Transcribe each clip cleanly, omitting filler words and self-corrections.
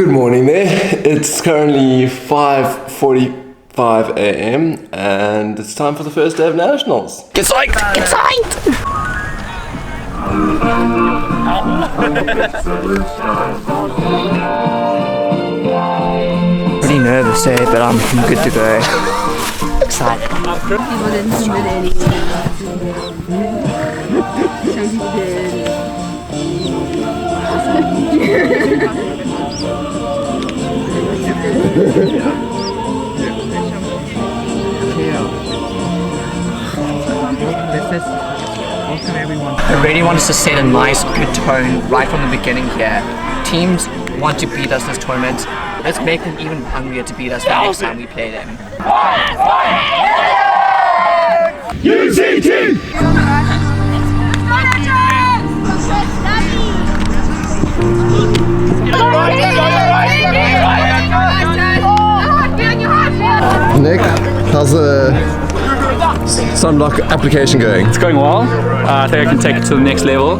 Good morning there. It's currently 5:45 a.m. and it's time for the first day of nationals. Get psyched! Get psyched! Pretty nervous there, but I'm good to go. Excited. I really want us to set a nice, good tone right from the beginning here. Teams want to beat us this tournament. Let's make them even hungrier to beat us the next time we play them. UCT! Nick, how's the sunblock application going? It's going well. I think I can take it to the next level.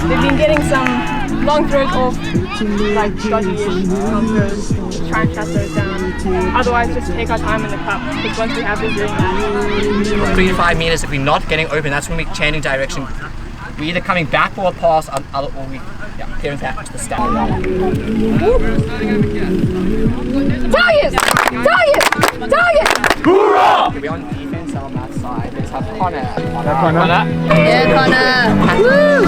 They've been getting some long throws off, like dodgy-ish long throws, try and shut those down. Otherwise, just take our time in the cup, because once we have been doing that. 3 to 5 meters, if we're not getting open, that's when we're changing direction. We're either coming back for a pass or we clearing back to the stand. Target! Target! Target! Hoorah! We're on defense on that side. Let's have Connor. Yeah, Connor! Woo!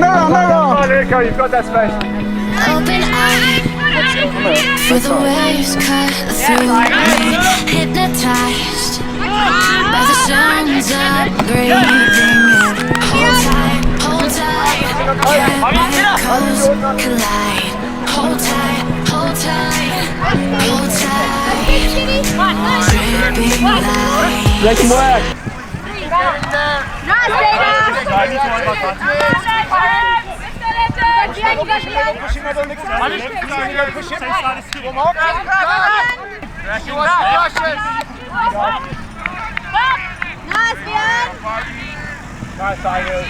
No, Nico, you've got that space. Open eye for the waves cut through me, hypnotized by the sounds of breathing in. Hold tight, chemicals collide. Hold tight, hold tight, hold tight. Dripping light. Make him work. Nice, Tigers.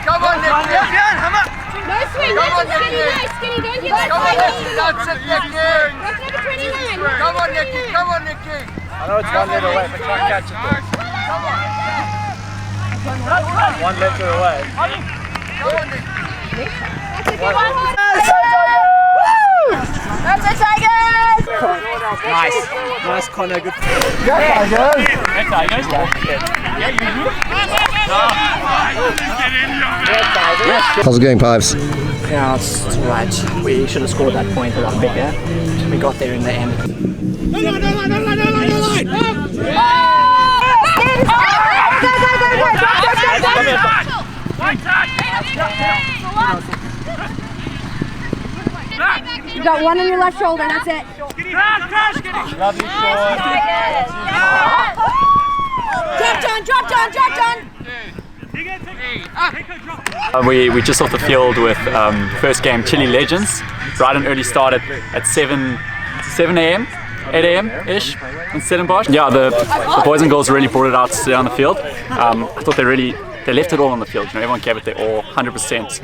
Come on, Nicky. No swing, nice, skinny, don't get that Come on, Nicky. Come on, Nicky. I know it's 1 letter away, but try and catch it there. Come on. 1 letter away. Come on, Nicky. That's it, Tigers! Nice. Nice, Connor. Good. How's it going, Pipes? Yeah, it's alright. We should have scored that point a lot bigger. We got there in the end. You got one on your left shoulder, that's it. Love you, Sean. Drop down. We just off the field with first game Chile Legends. Right an early start at 7 a.m. 8 a.m. ish in Stellenbosch. Yeah, the boys and girls really brought it out today on the field. I thought they left it all on the field. You know, everyone gave it their all, 100%.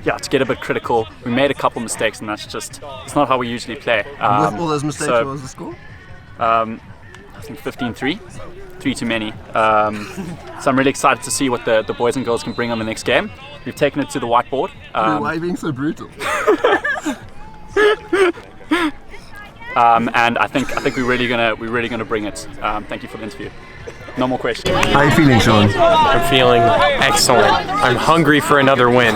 Yeah, to get a bit critical, we made a couple mistakes, and that's just, it's not how we usually play. With all those mistakes, what was the score? I think 15-3, 3 too many. So I'm really excited to see what the boys and girls can bring on the next game. We've taken it to the whiteboard. Why are you being so brutal? And I think we're really gonna bring it. Thank you for the interview. No more questions. How are you feeling, Sean? I'm feeling excellent. I'm hungry for another win.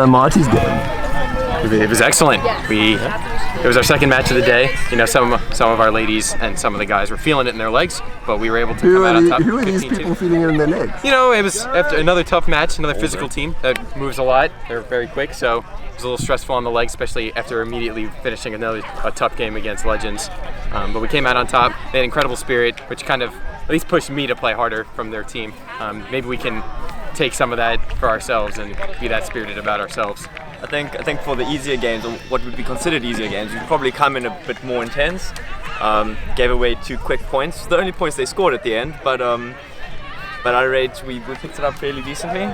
Marty's game. It was excellent. We it was our second match of the day. You know, some of our ladies and some of the guys were feeling it in their legs, but we were able to come out on top. Who are these people feeling it in their legs? You know, it was after another tough match, another physical team that moves a lot. They're very quick, so it was a little stressful on the legs, especially after immediately finishing a tough game against Legends. But we came out on top. They had incredible spirit, which kind of at least pushed me to play harder from their team. Maybe we can take some of that for ourselves and be that spirited about ourselves. I think for the easier games, or what would be considered easier games, we'd probably come in a bit more intense. Gave away 2 quick points, the only points they scored at the end, but I rate we picked it up fairly decently.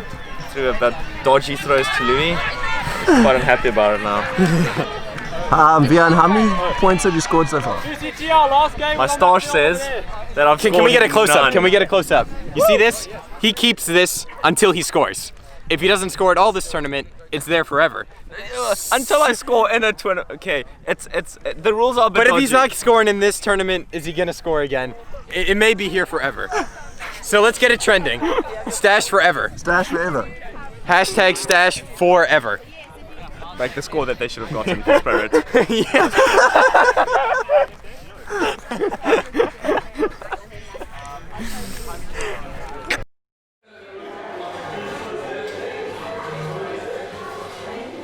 Threw about dodgy throws to Louis. Quite unhappy about it now. Vian, how many points have you scored so far? My stash says that I've scored. Can we get a close-up? None. Can we get a close-up? You see this? He keeps this until he scores. If he doesn't score at all this tournament, it's there forever. Until I score in a tournament. Okay, it's the rules are a bit But if dodgy. he's not scoring in this tournament, is he gonna score again? It may be here forever. So let's get it trending. Stash forever. Stash forever. Hashtag stash forever. Like the score that they should have gotten for Spirit. Yeah.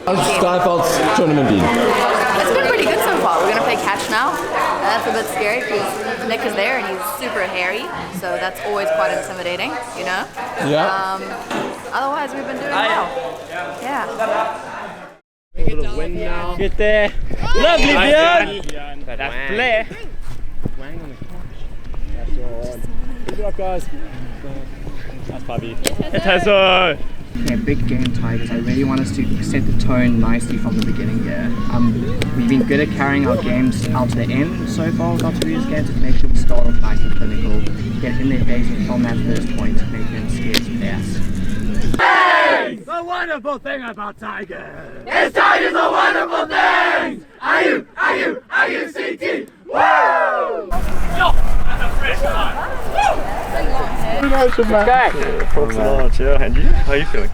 How's Skyfall's tournament been? It's been pretty good so far. We're gonna play catch now. That's a bit scary because Nick is there and he's super hairy, so that's always quite intimidating, you know? Yeah. Otherwise, we've been doing well. Yeah. Get there. Lovely, Björn. That's play. Good job, guys. That's Bobby. Yeah, big game, Tigers. I really want us to set the tone nicely from the beginning here. We've been good at carrying our games out to the end so far with our previous games, to make sure we start off nice and clinical, get in their faces from that first point, make them scared to death. The wonderful thing about Tigers is Tigers are wonderful things! UCT! Woo! That's a fresh one! And you? How are you feeling?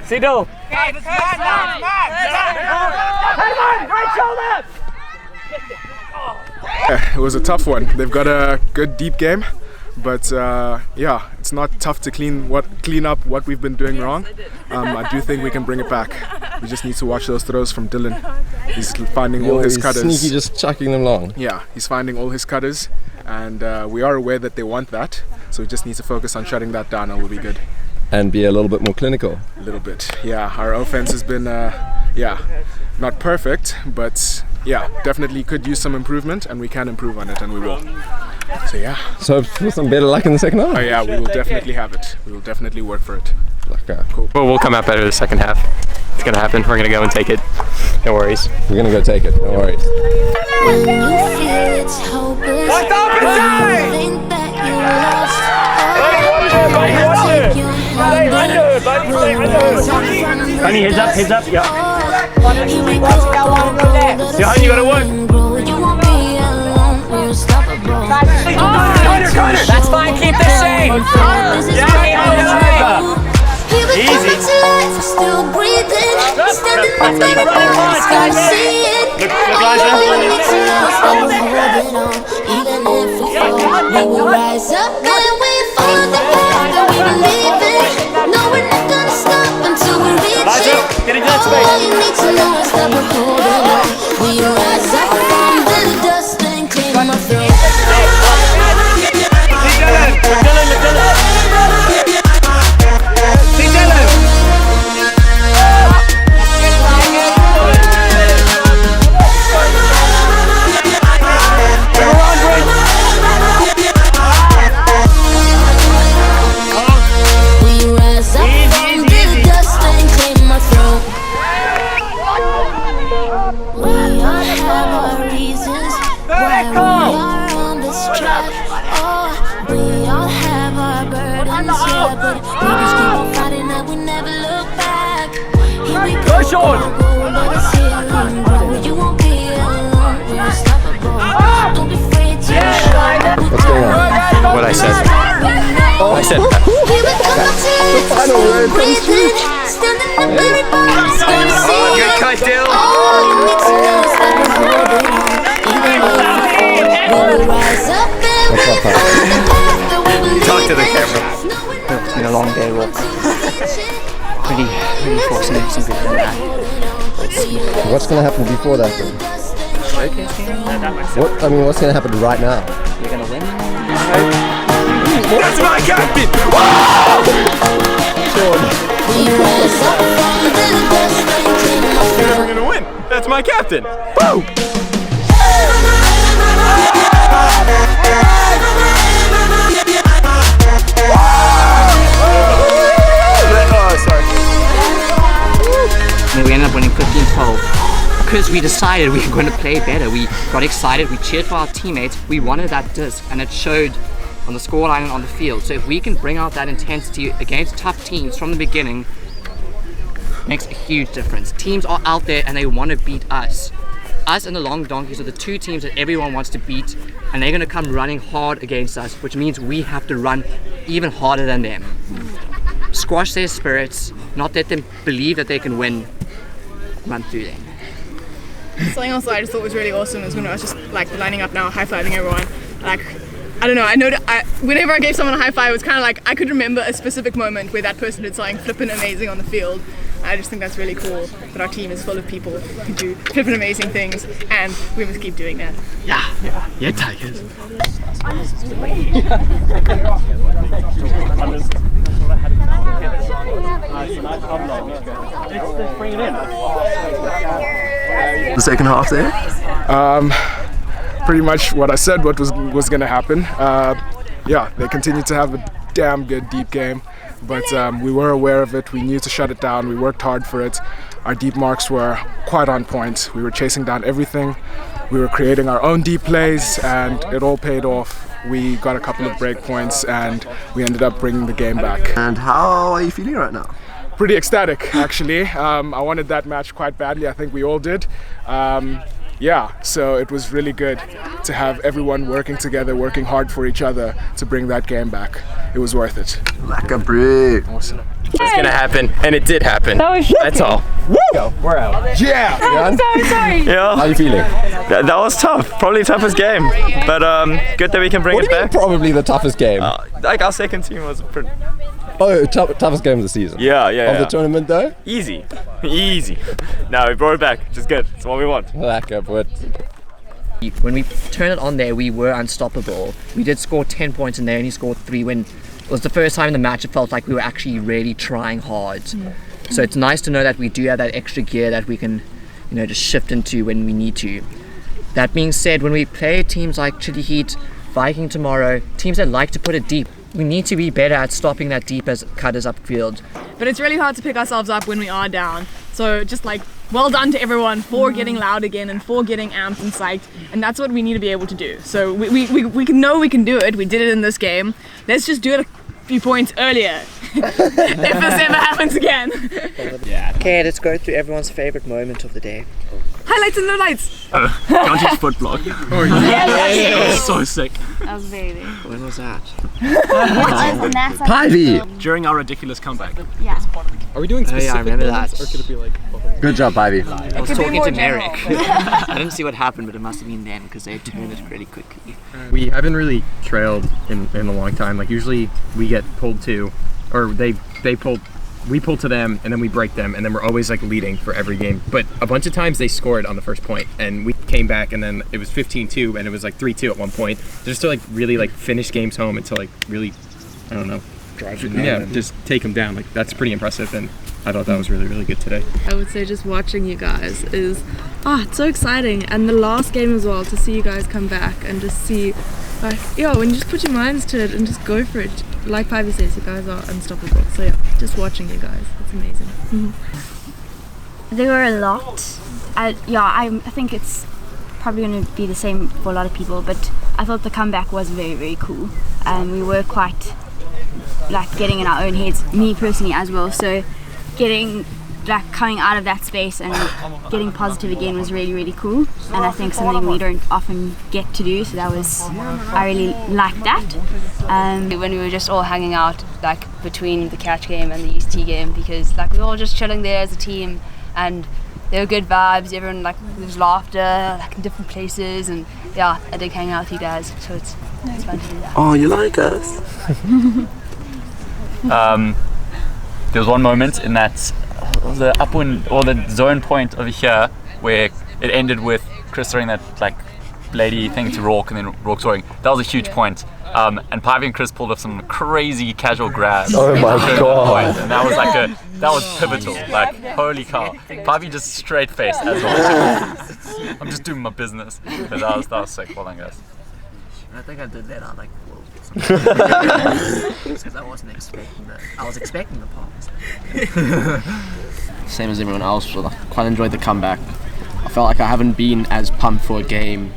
Sido. It was a tough one. They've got a good deep game, but yeah, it's not tough to clean up what we've been doing wrong. I do think we can bring it back. We just need to watch those throws from Dylan. He's finding all his cutters. Sneaky, just chucking them long. Yeah, he's finding all his cutters, and we are aware that they want that, so we just need to focus on shutting that down and we'll be good. And be a little bit more clinical. A little bit, yeah. Our offense has been, yeah, not perfect, but yeah, definitely could use some improvement, and we can improve on it, and we will. So yeah. So for some better luck in the second half? Oh yeah, we will definitely have it. We will definitely work for it. Okay. Cool. Well, we'll come out better the second half. It's gonna happen. We're gonna go and take it. No worries. We're gonna go take it. No worries. When you feel it's hopeless, when you think that you lost Honey, heads up, yeah. Here we go, Yeah, you gotta work. you won't be alone, we're unstoppable. That's fine, keep this safe! Easy. Still breathing, standing up, baby, gotta see it. Even if we fall, we will rise up and we follow the path that we believe in. No, we're not gonna stop until we reach it. All you need to know is that we're holding on. We rise up from the dust and clean my throat. You won't be alone, we're unstoppable. Don't be afraid to What's going on? What I said. Oh. I said that. Good cut, Dill. Talk to the camera. It's been a long day walk. Really fortunate to be doing that. What's going to happen before that then? What's going to happen right now? We're gonna win. That's my captain! We're gonna win. That's my captain. Woo! We ended up winning 15-12 because we decided we were going to play better. We got excited, we cheered for our teammates, we wanted that disc, and it showed on the scoreline and on the field. So if we can bring out that intensity against tough teams from the beginning, it makes a huge difference. Teams are out there and they want to beat us. Us and the Long Donkeys are the two teams that everyone wants to beat, and they're going to come running hard against us, which means we have to run even harder than them. Squash their spirits, not let them believe that they can win. Run through them. Something else that I just thought was really awesome is when I was just like lining up now, high-fiving everyone. Like, I don't know, I know that whenever I gave someone a high five, it was kind of like I could remember a specific moment where that person did something flippin' amazing on the field. I just think that's really cool that our team is full of people who do flippin' amazing things, and we must keep doing that. Yeah, Tigers. The second half there? Pretty much what I said what was going to happen. Yeah, they continued to have a damn good deep game, but we were aware of it. We knew to shut it down. We worked hard for it. Our deep marks were quite on point. We were chasing down everything. We were creating our own deep plays, and it all paid off. We got a couple of break points, and we ended up bringing the game back. And how are you feeling right now? Pretty ecstatic, actually. I wanted that match quite badly. I think we all did. Yeah, so it was really good to have everyone working together, working hard for each other to bring that game back. It was worth it. Lekker bro. Awesome. It's gonna happen, and it did happen. That was That's all. Woo! We're out. Yeah! sorry. Yeah. How are you feeling? That was tough. Probably toughest game. But good that we can bring What it do you mean back. probably the toughest game? Like our second team was pretty Toughest game of the season? yeah. Of the tournament though? Easy. No, we brought it back, which is good. It's what we want. Lekker, but When we turned it on there, we were unstoppable. We did score 10 points and they only scored 3 when it was the first time in the match it felt like we were actually really trying hard. So it's nice to know that we do have that extra gear that we can, just shift into when we need to. That being said, when we play teams like Chili Heat, Viking tomorrow, teams that like to put it deep, we need to be better at stopping that deep as cutters upfield. But it's really hard to pick ourselves up when we are down. So just like, well done to everyone for getting loud again and for getting amped and psyched. And that's what we need to be able to do. So we can know we can do it. We did it in this game. Let's just do it a few points earlier. If this ever happens again. Okay, let's go through everyone's favorite moment of the day. Highlights and lowlights. Ganji's foot block. That was so sick. That was very, very cool. When was that? Pivy! During our ridiculous comeback. Yeah. Are we doing Oh yeah, I remember that. or could it be like? Good job, Pivy. I was could be talking more to general. Merrick. I didn't see what happened, but it must have been them because they turned it really quickly. We haven't really trailed in a long time. Like usually we get pulled to, or we pull to them and then we break them and then we're always like leading for every game. But a bunch of times they scored on the first point and we came back and then it was 15-2 and it was like 3-2 at one point. Just to like really like finish games home and to like really, I don't know, just take them down. Like that's pretty impressive and I thought that was really, really good today. I would say just watching you guys is, it's so exciting. And the last game as well, to see you guys come back and just see, like, when you just put your minds to it and just go for it. Like Pivy says, you guys are unstoppable. So yeah, just watching you guys, it's amazing. There were a lot. I think it's probably going to be the same for a lot of people, but I thought the comeback was very, very cool. We were quite like getting in our own heads, me personally as well, so getting like coming out of that space and getting positive again was really, really cool, and I think something we don't often get to do, so I really liked that. When we were just all hanging out like between the catch game and the UCT game, because like we were all just chilling there as a team, and there were good vibes, everyone like there was laughter like in different places, and yeah, I dig hanging out with you guys, so it's fun to do that. Oh, you like us? There was one moment in that the upwind or the zone point over here where it ended with Chris throwing that like lady thing to Rourke and then Rourke scoring. That was a huge point. And Pivy and Chris pulled off some crazy casual grabs. Oh my god! And that was pivotal. Like holy cow! Pivy just straight faced as well. I'm just doing my business. But that was sick. Well done, guys. I think I did that on like because I wasn't expecting that. I was expecting the pass. Same as everyone else, I quite enjoyed the comeback. I felt like I haven't been as pumped for a game.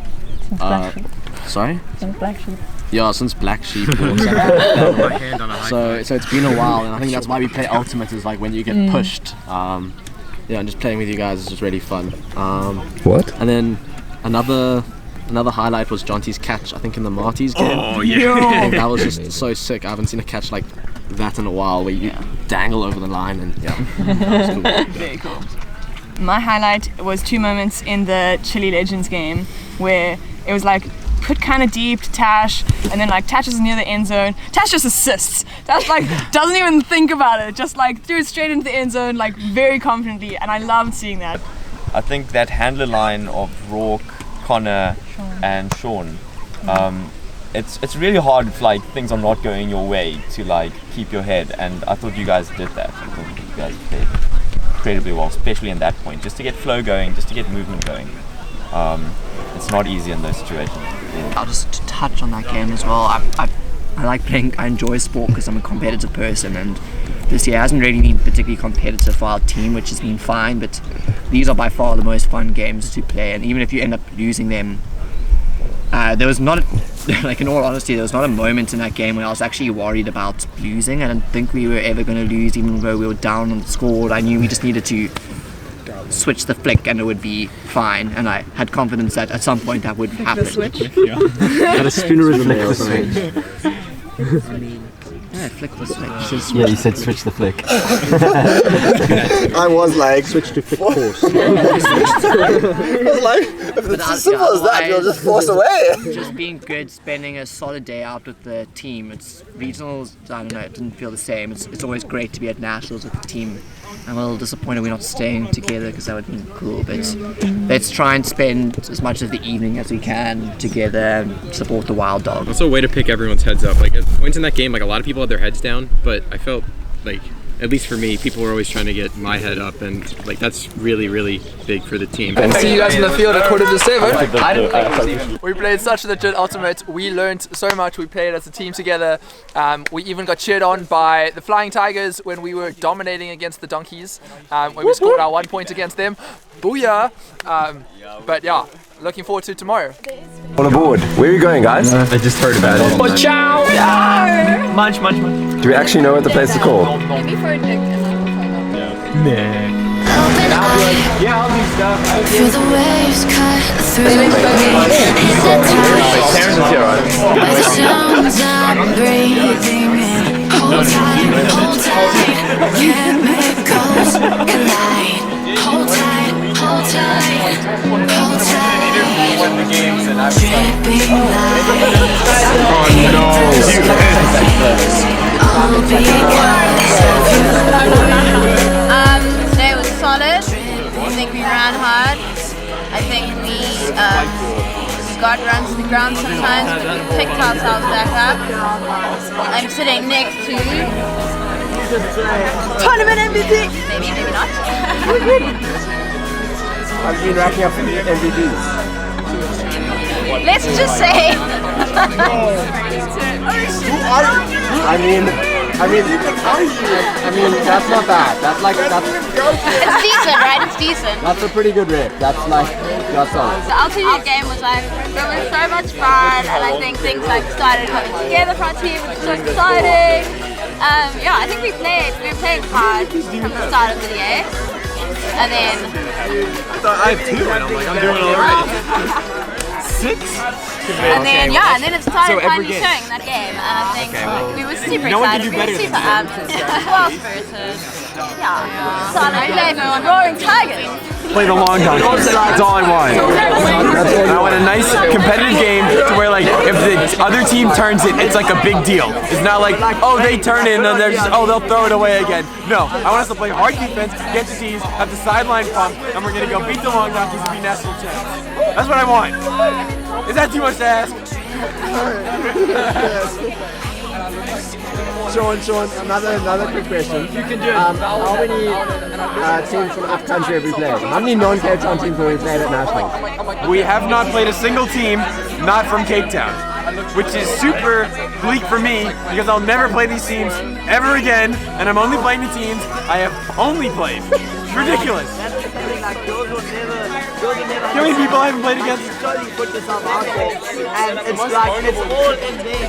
Sorry? Since Black Sheep. Yeah, since Black Sheep. So it's been a while, and I think that's why we play Ultimate, is like when you get pushed. And just playing with you guys is just really fun. What? And then another highlight was Jonty's catch, I think in the Marty's game. Oh yeah. That was just so sick. I haven't seen a catch like that in a while, where you dangle over the line, and that was cool. Very cool. My highlight was 2 moments in the Chile Legends game where it was like put kind of deep to Tash, and then like Tash is near the end zone. Tash just assists. Tash like doesn't even think about it, just like threw it straight into the end zone, like very confidently, and I loved seeing that. I think that handler line of Rourke, Connor, and Sean, it's really hard if like things are not going your way to like keep your head, and I thought you guys did that. I thought you guys played incredibly well, especially in that point, just to get flow going, just to get movement going. It's not easy in those situations. I'll just touch on that game as well. I like playing, I enjoy sport because I'm a competitive person, and this year hasn't really been particularly competitive for our team, which has been fine, but these are by far the most fun games to play, and even if you end up losing them, there was not, like in all honesty, there was not a moment in that game where I was actually worried about losing. I didn't think we were ever going to lose, even though we were down on the score. I knew we just needed to switch the flick and it would be fine, and I had confidence that at some point that would happen. The switch? Got a spinner in the switch. I mean, yeah, flick the switch. Yeah, you said switch the flick. I was like, Switch to flick course. I was like, if it's as simple as that, you'll just force away. Just being good, spending a solid day out with the team. It's regionals, I don't know, it didn't feel the same. It's always great to be at nationals with the team. I'm a little disappointed we're not staying together because that would be cool, but let's try and spend as much of the evening as we can together and support the Wild Dog. Also a way to pick everyone's heads up. Like at points in that game, like a lot of people had their heads down, but I felt like, at least for me, people were always trying to get my head up, and like that's really, really big for the team. See you guys in the field at 7:15. We played such a legit ultimate. We learned so much. We played as a team together. We even got cheered on by the Flying Tigers when we were dominating against the Donkeys. When we scored our 1 point against them. Booyah! But yeah, looking forward to tomorrow. On aboard. Where are you going, guys? I just heard about it. Watch out! Munch. Do we actually know what the place is called? Maybe for Nick and then we'll find out. Yeah, I'll do stuff. Feel the waves cut through me. Hit the tide. By the sounds I'm breathing in. Hold tight. Chemicals collide. Hold tight. Dripping lights. Oh no! All because of you. Today was solid. I think we ran hard. I think we got runs to the ground sometimes, but we picked ourselves back up. I'm sitting next to Tournament MVP! maybe not. I've been racking up MVPs. Let's just say. I mean, that's not bad. That's It's decent, right? It's decent. that's a pretty good rep. That's like, that's all. The ultimate game was like, it was so much fun, and I think things like started coming together for our team, which was so exciting. Yeah, I think we were playing hard from the start of the day. And then I have 2 and I'm like, I'm doing alright. 6? and then and then it started So every finally game. showing that game, and I think we were super No one can excited. do better We than were super well spirited. Yeah. So I played Roaring Tigers. Play the long donkeys. That's all I want. And I want a nice competitive game to where like if the other team turns it, it's like a big deal. It's not like, oh, they turn it and then they're just, oh, they'll throw it away again. No, I want us to play hard defense, get the D's, have the sideline pump, and we're gonna go beat the long donkeys and be national champs. That's what I want. Is that too much to ask? Sean, another quick question. You can do it. How many teams from up country have we played? How many non-Cape Town teams have we played at nationals? We have not played a single team not from Cape Town, which is super bleak for me because I'll never play these teams ever again, and I'm only playing the teams I have only played. It's ridiculous. How many people I haven't played against? You put yourself out there, and it's like it's all in there.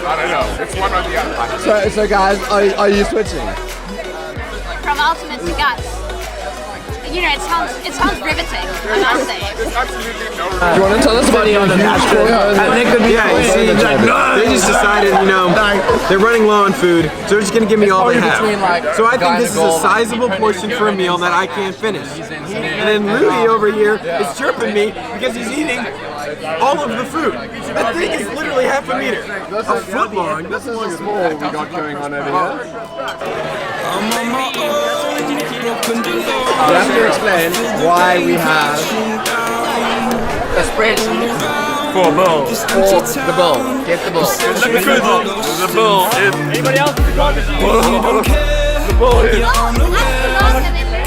I don't know. It's one or the other. So guys, are you switching? From Ultimate to Guts. You know, it sounds riveting, I must say. Do you want to tell us about the match? They just decided, you know, they're running low on food, so they're just gonna give me all they have. So I think this is a sizable portion for a meal that I can't finish. And then Louis over here is chirping me because he's eating all of the food. That thing is literally half a meter. A foot long. This is a small we got going on over here. You have to explain why we have a spreadsheet for a bull. For the bull. Get the bull. The bull is... Anybody else? The bull is...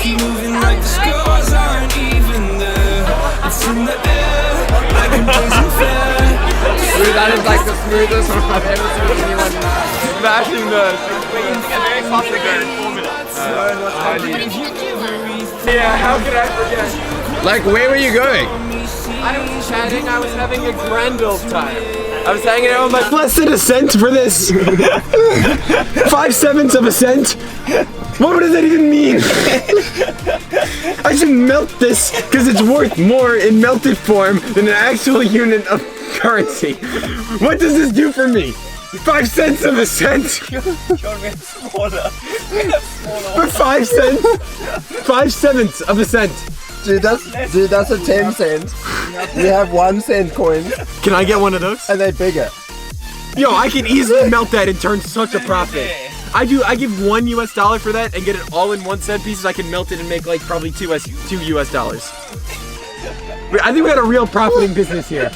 Moving like the scores aren't even there. It's in the air, like a blazing flare. That is like the smoothest I've ever seen anyone smashing this. Yeah, how could I forget? Like, where were you going? I was chatting, I was having a grand old time. I was hanging out with my... Less than a cent for this! 5/7 of a cent? What does that even mean? I should melt this because it's worth more in melted form than an actual unit of currency. What does this do for me? 5 cents of a cent? For 5 cents? 5/7 of a cent. Dude, that's a 10 cent. We have 1 cent coins. Can I get one of those? And they're bigger. Yo, I can easily melt that and turn such a profit. I give $1 US for that and get it all in 1 cent pieces. I can melt it and make like probably $2 US. I think we got a real profiting business here.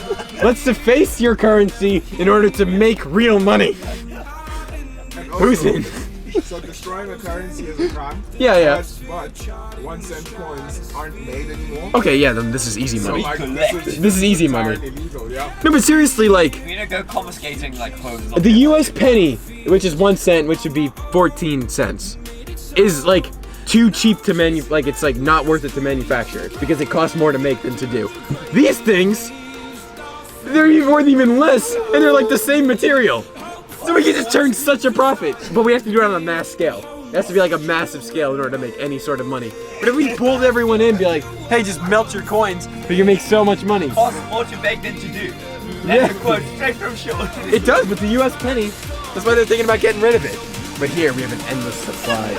Let's deface your currency in order to make real money. Who's in? So destroying a currency is a crime? Yeah. But 1 cent coins aren't made anymore. Okay, yeah, then this is easy money. So, like, this is easy money. Illegal, yeah. No, but seriously, like... We need to go confiscating, like, homes. The US penny, which is 1 cent, which would be 14 cents, is, like, too cheap to like, it's, like, not worth it to manufacture because it costs more to make than to do. These things, they're worth even less, and they're, like, the same material. So we can just turn such a profit, but we have to do it on a mass scale. It has to be like a massive scale in order to make any sort of money. But if we pulled everyone in and be like, hey, just melt your coins, so you make so much money. Costs more to make than to do. Yeah. That's a quote straight from Sean. It does, but the US penny, that's why they're thinking about getting rid of it. But here, we have an endless supply.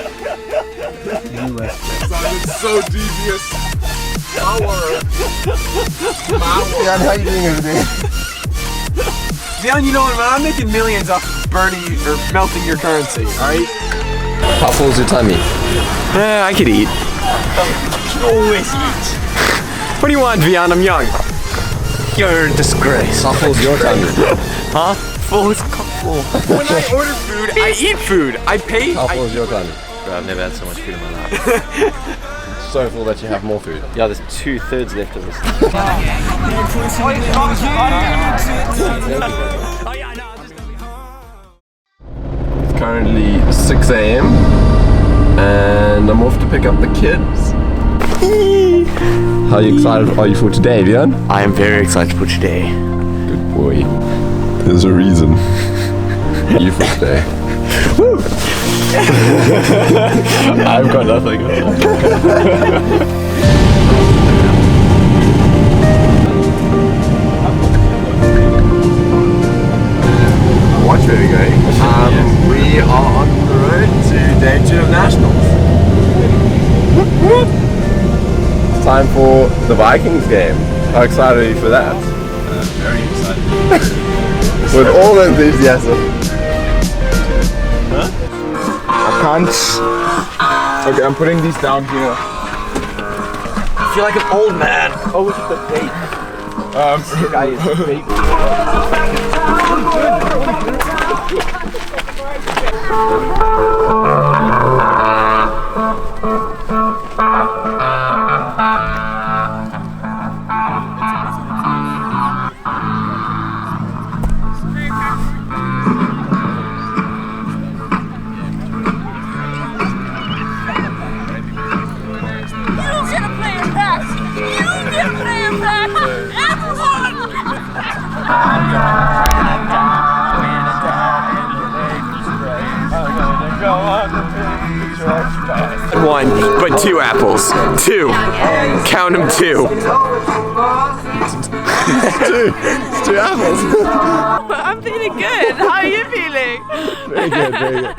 US Sounded so devious. Power. Yeah, how you doing over there? Leon, you know what, man, I'm making millions off burning or melting your currency, alright? How full's your tummy? I could eat. Always eat. What do you want, Vian? I'm young. You're a disgrace. How full's your tummy? Huh? Full is full. When I order food, I eat food. I pay. How full's your tummy? Bro, I've never had so much food in my life. So full that you have more food. Yeah, there's 2/3 left of this. It's currently 6 AM and I'm off to pick up the kids. How excited are you for today, Leon? I am very excited for today. Good boy. There's a reason. You for today. Woo! I've got nothing. Watch where we're going. We are on the road to day 2 of Nationals. It's time for the Vikings game. How excited are you for that? Very excited. With all enthusiasm. I can't. Okay, I'm putting these down here. I feel like an old man. Oh, look at the bait. This guy is bait. One, but 2 apples. 2. Count them 2. It's 2 apples. I'm feeling good. How are you feeling? Very good, very good.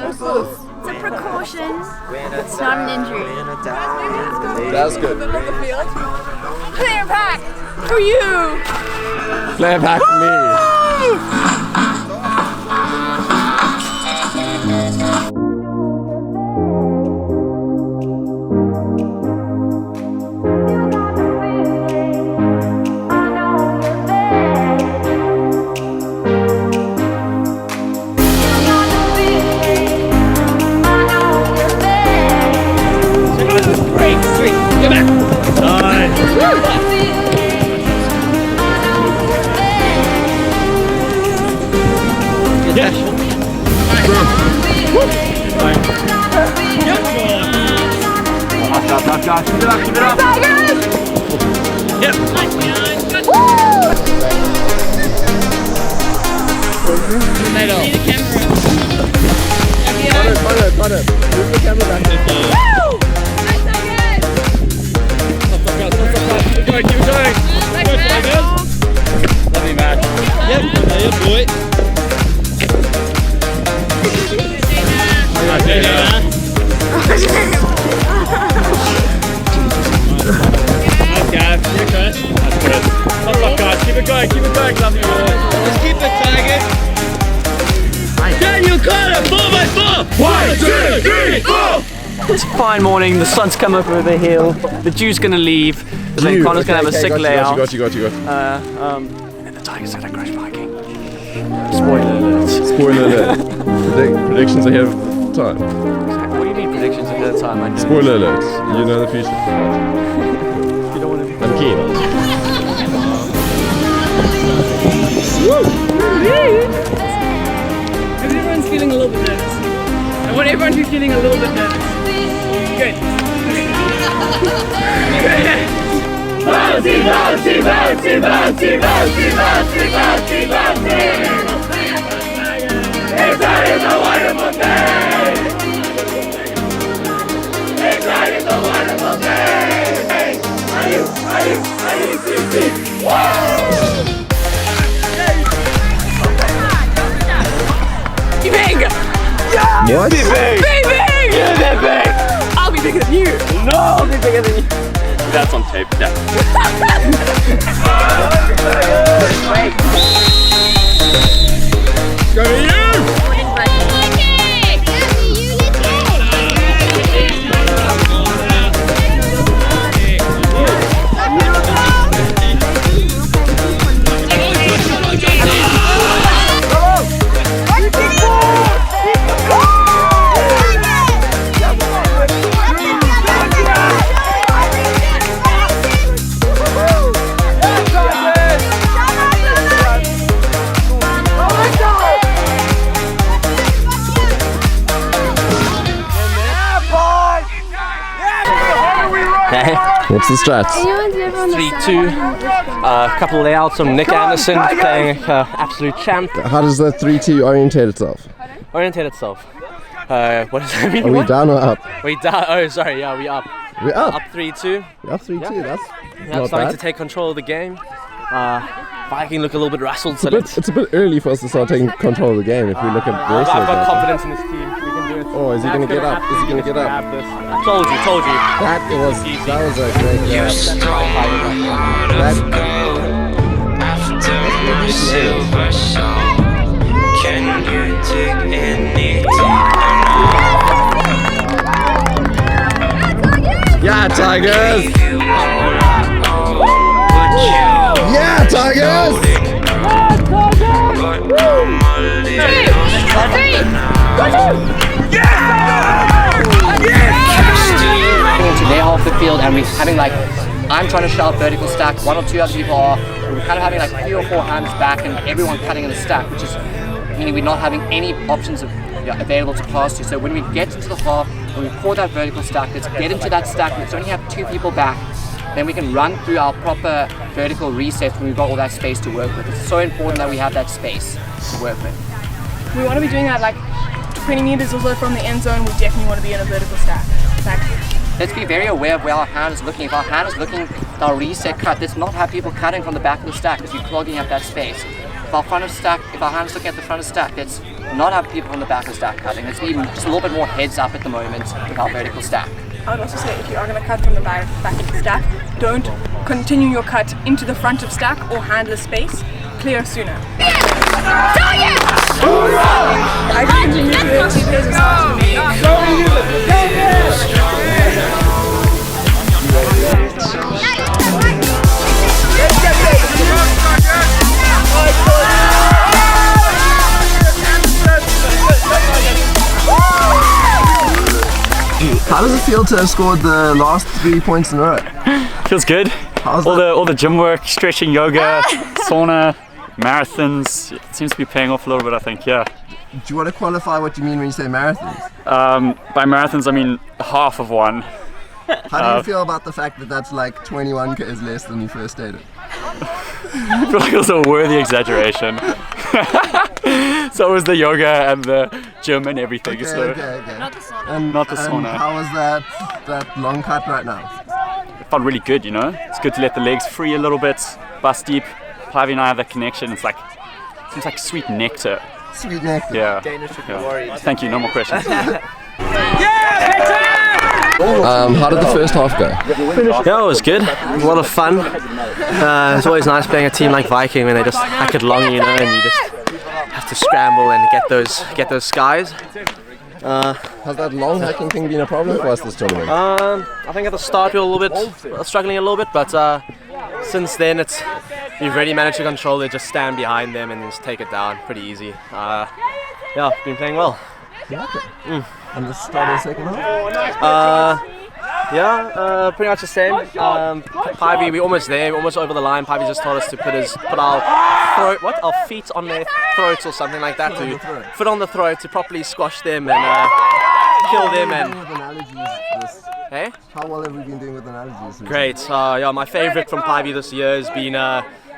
It's a precaution. It's not an injury. That's good. Player pack for you. Player pack for me. It's a fine morning, the sun's come up over the hill, the Jew's gonna leave, but then Connor's gonna have a sick layout. Got you. And then the Tigers are gonna crush Viking. Spoiler alert. Spoiler alert. Predictions ahead of time. What do you mean predictions ahead of time? I know. Spoiler alert. You know the future. You don't want to do I'm keen. Everyone's feeling a little bit nervous. I want everyone to be feeling a little bit nervous. Good. Bouncy, bouncy, bouncy, bouncy, bouncy, bouncy, bouncy, bouncy. Inside is a wonderful thing. Inside is a wonderful thing. Are you, whoa! Be big! Yeah! What? Be big! Be big! You're that big! I'll be bigger than you! No, I'll be bigger than you! That's on tape, yeah. Go to you! What's the stats? 3-2. A couple layouts on Nick Anderson playing absolute champ. How does the 3-2 orientate itself? Orientate itself. What does that mean? Are we down or up? We down. Oh, sorry. Yeah, we up. We're up. Up 3-2. We're up 3-2. That's Starting not bad. to take control of the game. Viking look a little bit rustled. It's a bit early for us to start taking control of the game. If we look at the rest of I've got it. confidence in this team. We can do it. Oh, is he going to get up? Is he going to get up? Told you. That was a great grab. Can you take anything? Yeah, Tigers! Yeah, Tigers! Into their half the field and we're having like, I'm trying to shout vertical stack, 1 or 2 other people are, we're kind of having like 3 or 4 hands back and everyone cutting in the stack, which is meaning we're not having any options available to pass to. So when we get into the half, when we pour that vertical stack, let's get into that stack, let's only have 2 people back, then we can run through our proper vertical reset when we've got all that space to work with. It's so important that we have that space to work with. We want to be doing that like 20 meters or so from the end zone. We definitely want to be in a vertical stack. Let's be very aware of where our hand is looking. If our hand is looking at our reset cut, let's not have people cutting from the back of the stack because you're clogging up that space. If our hand is looking at the front of the stack, let's not have people from the back of the stack cutting. Let's be just a little bit more heads up at the moment with our vertical stack. I would also say if you are going to cut from the back of the stack, don't continue your cut into the front of stack or handle space. Clear sooner. I continue to do it. How does it feel to have scored the last 3 points in a row? Feels good. How's all the gym work, stretching, yoga, sauna, marathons. It seems to be paying off a little bit, I think. Yeah. Do you want to qualify what you mean when you say marathons? By marathons, I mean half of one. How do you feel about the fact that that's like 21 k's less than you first stated? I feel like it was a worthy exaggeration. So it was the yoga and the gym and everything. Okay, so okay. Not the sauna. And how was that long cut right now? It felt really good, you know. It's good to let the legs free a little bit, bust deep. Pivy and I have that connection. It's like, seems like sweet nectar. Sweet nectar. Yeah. Dana should be Yeah. worried. Thank you. No more questions. How did the first half go? Yeah, it was good. A lot of fun. It's always nice playing a team like Viking when they just hack it long, you know, and you just have to scramble and get those skies. Has that long hacking thing been a problem for us this tournament? I think at the start we were a little bit struggling a little bit, but since then we've really managed to control it, just stand behind them and just take it down pretty easy. Yeah, been playing well. And the start of the second half? Pretty much the same. Pivy, we're almost there, we're almost over the line. Pivy just told us to put our feet on their throats or something like that, to foot on the throat to properly squash them and kill them. And hey, how well have we been doing with analogies? Great. Yeah, my favorite from Pivy this year has been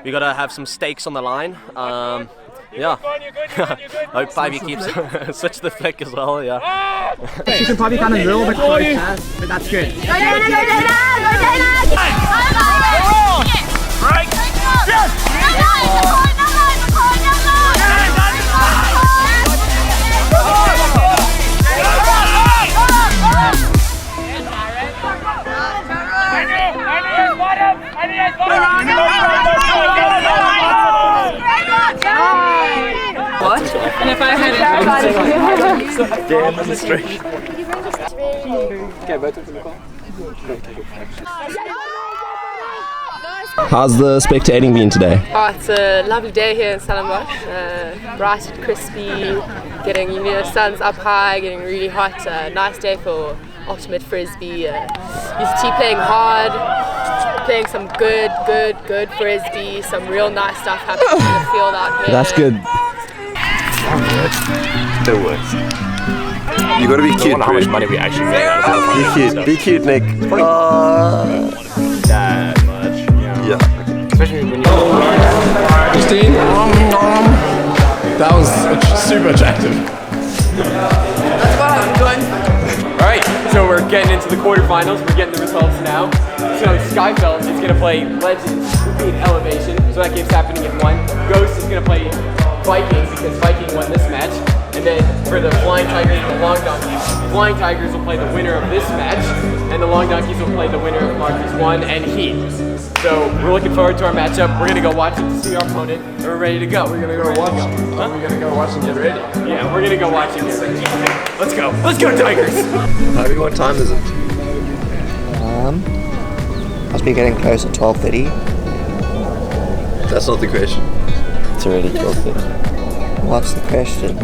we gotta have some stakes on the line. Yeah. Hope Pivy keeps switch the flick as well, yeah. She can probably come a little bit closer, but that's good. What? And if I had demonstration. How's the spectating been today? Oh, it's a lovely day here in Stellenbosch. Bright and crispy, getting sun's up high, getting really hot. Nice day for ultimate frisbee. UCT playing hard, playing some good frisbee. Some real nice stuff happening in the field out here. That's good. Still works. You gotta be cute. I wonder how much money we actually made out of that. Be cute, Nick. That much. Yeah. Especially when you. Christine. That was super attractive. That's what I'm doing. Alright, so we're getting into the quarterfinals. We're getting the results now. So Skyfeld is going to play Legends in Elevation. So that game's happening in 1. Ghost is going to play Viking because Viking won this match. And then for the Flying Tigers and the Long Donkeys, Flying Tigers will play the winner of this match. And the Long Donkeys will play the winner of Marquis 1 and Heat. So we're looking forward to our matchup. We're going to go watch it to see our opponent. And we're ready to go. We're going to go watch it. We're gonna go watch and get ready. Yeah, we're going to go watch and get ready. Let's go. Let's go, Tigers! Harvey, what time is it? Must be getting close at 12:30. That's not the question. It's already 12:30. What's the question?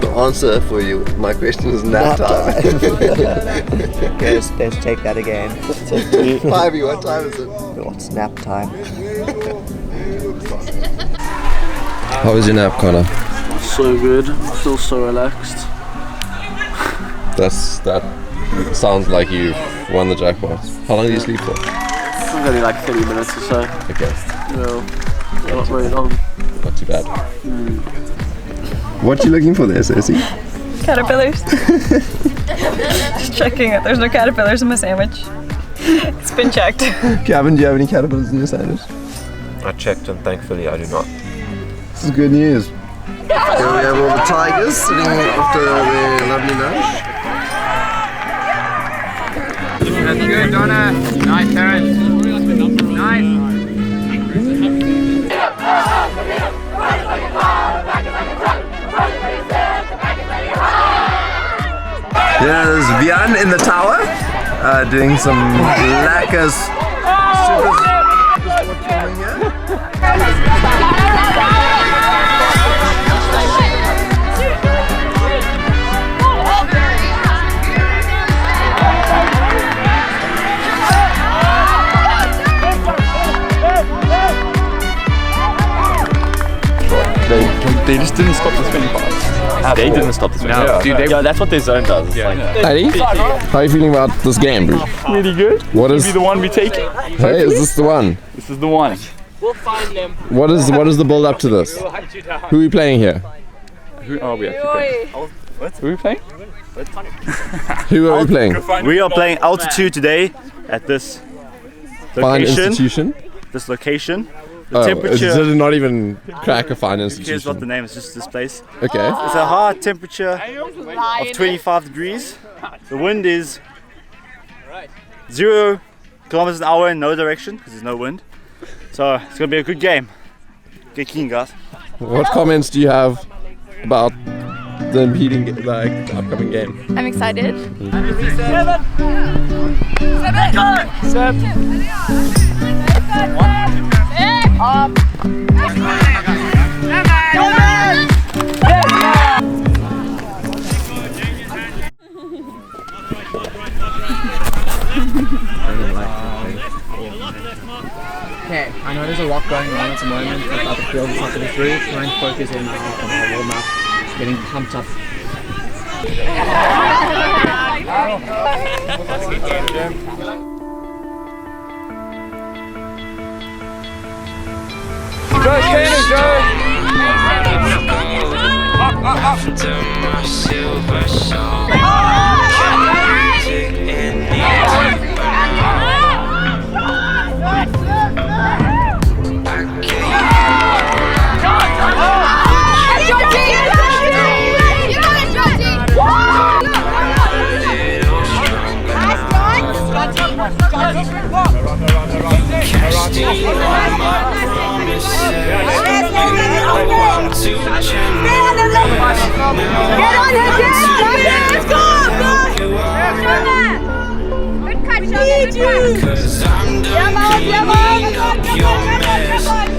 The answer for you, my question is nap time. Okay, let's take that again. Harvey, what time is it? What's nap time? How was your nap, Connor? So good. I feel so relaxed. That sounds like you won the jackpot. How long did you sleep for? Only like 30 minutes or so. Okay. No, not very long. Not too bad. What are you looking for there, Cersei? Caterpillars. Just checking that there's no caterpillars in my sandwich. It's been checked. Gavin, do you have any caterpillars in your sandwich? I checked and thankfully I do not. This is good news. Here we have all the tigers sitting after their lovely lunch. That's good, Donna. Nice, Terrence. Nice. There's Vian in the tower, doing some lacquers. Super sport filming here. They just didn't stop the spinning part. They didn't stop the spinning part. Yeah, that's what their zone does. It's like, Eddie, how are you feeling about this game, bro? really good. What is Maybe the one we take? Hey, is this the one? This is the one. We'll find them. What is the build up to this? Who are we playing here? Who are we actually playing? What? Who are we playing? Who are we playing? We are playing Altitude today at this Fine location. institution. This location. The Oh, temperature. it did not even crack a fine Here's institution. what the name is, just this place. Okay. It's a high temperature of 25 degrees. The wind is 0 kilometers an hour in no direction because there's no wind. So it's gonna be a good game. Get keen, guys. What comments do you have about the impeding, like the upcoming game? I'm excited. Okay, I know there's a lot going on at the moment with other fields it's not getting through. Try and focus in on our warm up, getting pumped up. Joe, Shannon, Joe!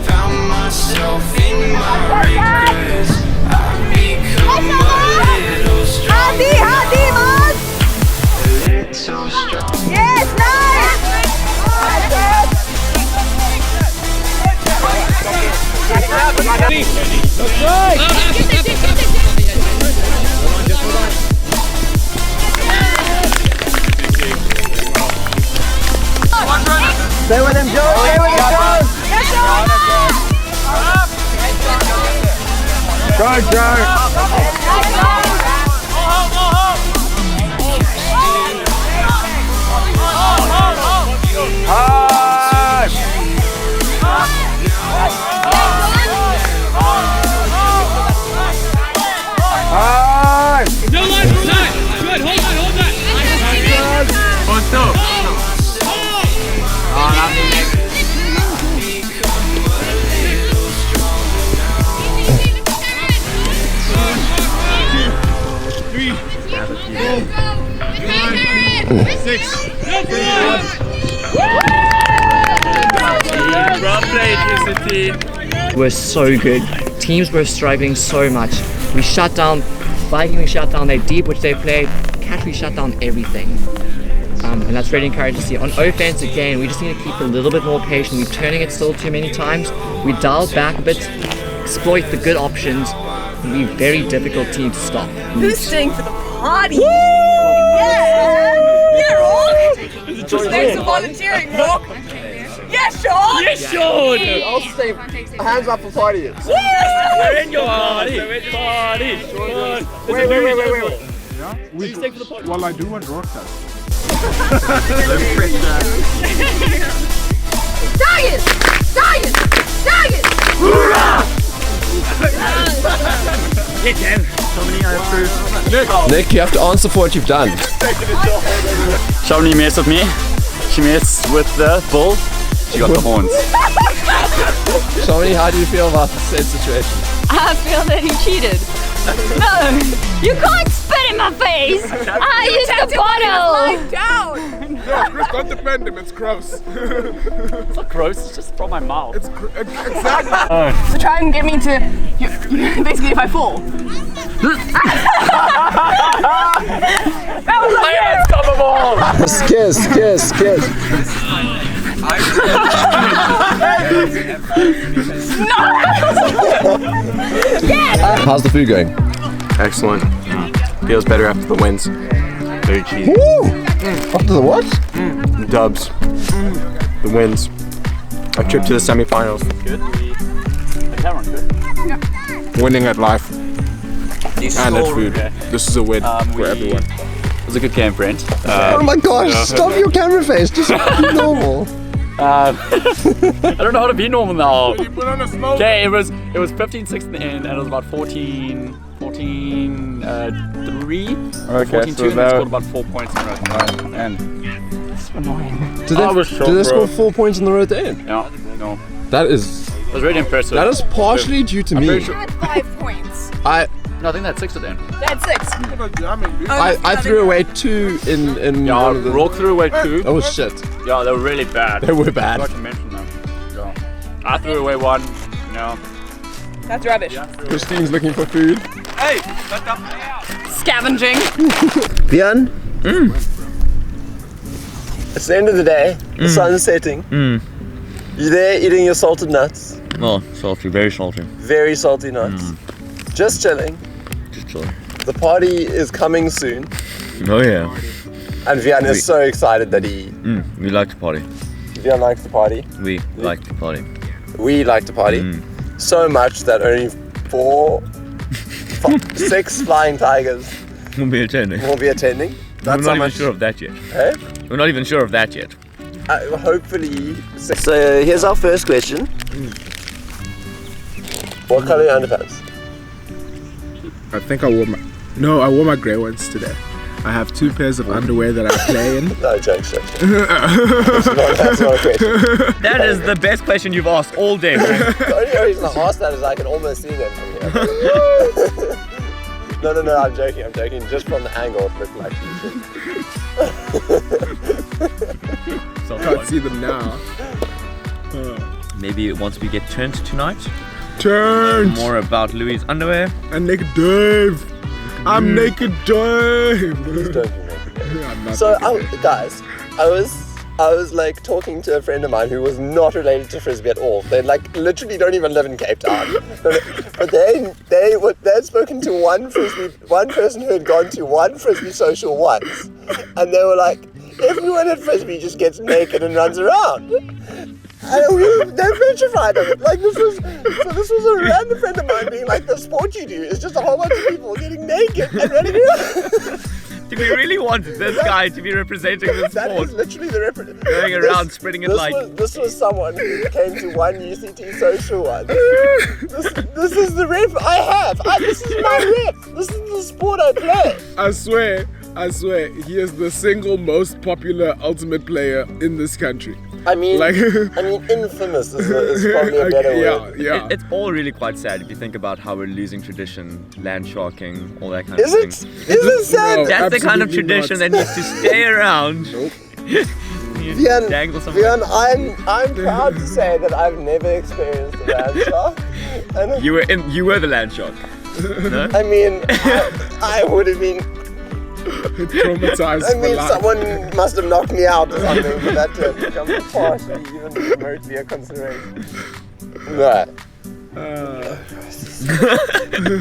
Found myself in my regrets. I've become a little strong. A little strong. Yes, nice! Stay with him, Joe! Stay with him, Joe! Go, Joe! Well played, UCT. Were so good. Teams were struggling so much. We shut down, Viking we shut down their deep, which they played. Catch we shut down everything. And that's really encouraging to see. On offense again, we just need to keep a little bit more patient. We're turning it still too many times. We dialed back a bit, exploit the good options, and be a very difficult team to stop. Who's staying for the party? Yeah! Yeah, Rock! Thanks for volunteering, Rock! Yeah, Sean! Yes, Sean! I'll stay. Hands up for partying. We're in your party! Party! Wait. Well, I do what Rock does. Target! Target! Target! Hoorah! Hit him! Nick, you have to answer for what you've done. Shawnee messed with me. She messed with the bull. She got the horns. Shawnee, how do you feel about the said situation? I feel that he cheated. No! You can't spit in my face! I used the bottle! Lying down! Yeah, Chris, don't defend him, it's gross. It's not gross, it's just from my mouth. It's exactly. So try and get me to, basically if I fall. That was like Let's come on! Kiss. How's the food going? Excellent. Feels better after the wins. Very cheesy. Woo! After the what? The dubs. The wins. A trip to the semifinals. Good. Good. Winning at life. And at food. This is a win for everyone. It was a good game, Brent. Oh my gosh, stop your camera face, just be normal. I don't know how to be normal now. Okay, it was 15-6 in the end, and it was about 14-3. Okay, 14-2, so and they scored about 4 points in a row. And it's annoying. Did they score 4 points in the row to end? Yeah, no. That is... It was really impressive. That is partially due to me. You had 5 points. No, I think that's 6 at the end. That's 6. I threw away 2 in Yeah, one of the... Rock threw away 2. Oh shit. Yeah, they were really bad. They were bad. I forgot to mention them. Yeah. I threw away 1. No. That's rubbish. Yeah, Christine's looking for food. Hey! Scavenging. Björn? It's the end of the day. The sun's setting. You there eating your salted nuts? Oh, salty, very salty. Very salty nuts. Just chilling. Just chilling. The party is coming soon. Oh yeah. And Björn is so excited that he... we like to party. Björn likes to party. We like to party. We like to party. So much that only 6 flying tigers We'll be attending. That's We're not even sure of that yet. Hey? We're not even sure of that yet. Hopefully. So here's our first question. What color are your underpants? I think I wore my grey ones today. I have 2 pairs of underwear that I play in. No, jokes. That's not a question. That is the best question you've asked all day. The only reason I asked that is I can almost see them from here. No, I'm joking. Just from the angle, it looked like these. I can't see them now. Maybe once we get turned tonight. Turned! More about Louis' underwear. And Naked Dave. I'm Naked Dave. Please don't be Naked Dave. So, guys, I was like talking to a friend of mine who was not related to Frisbee at all. They like literally don't even live in Cape Town. But they'd spoken to one person who had gone to one Frisbee social once. And they were like, everyone at Frisbee just gets naked and runs around. And they're petrified of it. Like this was a random friend of mine being like, the sport you do is just a whole bunch of people getting naked and running around. Do we really want this guy to be representing the sport? That is literally the going around spreading it like... This was someone who came to one UCT social one. This is the rep I have. This is my rep. This is the sport I play. I swear, he is the single most popular ultimate player in this country. I mean, Like- infamous is probably a better word. It's all really quite sad if you think about how we're losing tradition, land sharking, all that kind of Is thing. it? Is it sad? No, that's the kind of tradition that needs to stay around. Vian, I'm proud to say that I've never experienced a land shark. And You were the land shark. No? I mean, I would have been traumatized. I mean, for life. someone must have knocked me out or something for that to become partially even remotely a consideration. No.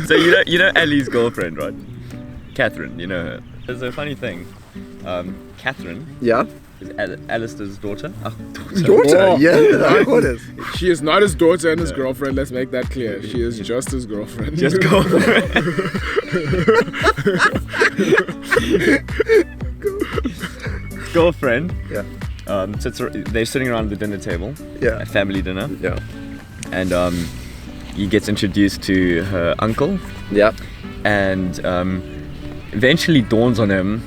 So you know Ellie's girlfriend, right? Catherine, you know her. There's a funny thing. Catherine. Yeah. Is Alistair's daughter. Daughter? Yeah, what is? She is not his daughter and his girlfriend, let's make that clear. She is just his girlfriend. Just girlfriend. Girlfriend. Yeah. They're sitting around the dinner table. Yeah. A family dinner. Yeah. And he gets introduced to her uncle. Yeah. And eventually dawns on him.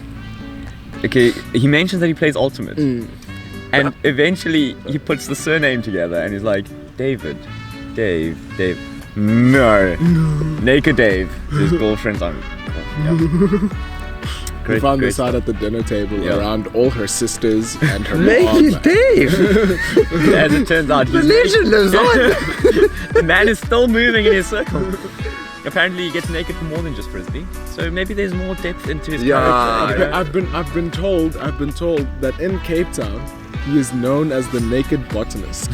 Okay, he mentions that he plays Ultimate. And eventually he puts the surname together and he's like, Dave. No. Naked Dave, his girlfriend's uncle. We found this out at the dinner table around all her sisters and her Naked mom. Dave! As it turns out, The legend lives on! the man is still moving in his circle. Apparently he gets naked for more than just Frisbee. So maybe there's more depth into his character. You know? I've been told that in Cape Town he is known as the naked botanist.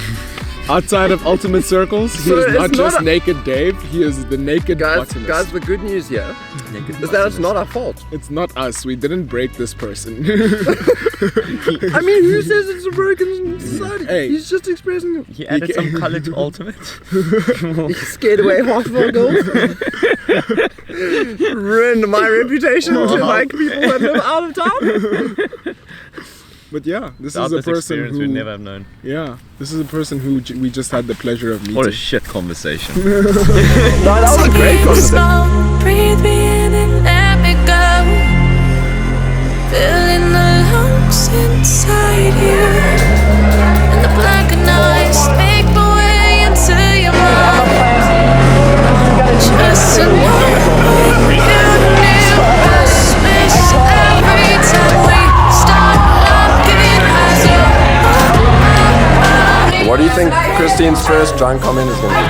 Outside of Ultimate Circles, he is not just Naked Dave, he is the naked botanist. Guys, the good news here is that it's not our fault. It's not us, we didn't break this person. I mean, who says it's a broken society? Hey. He's just expressing... He added some colour to Ultimate. He scared away half of our girls. Ruined my reputation to like people that live out of town. But yeah, this Without is a this person experience who we'd never have known. Yeah, this is a person who we just had the pleasure of meeting. What a shit conversation. No, that was a great conversation. Breathe me in and let me go. Filling the lungs inside you. And the blackened eyes make my way into your mind. Just to know you knew us miss every time we start looking as you. What do you think Christine's first drunk comment is going to be?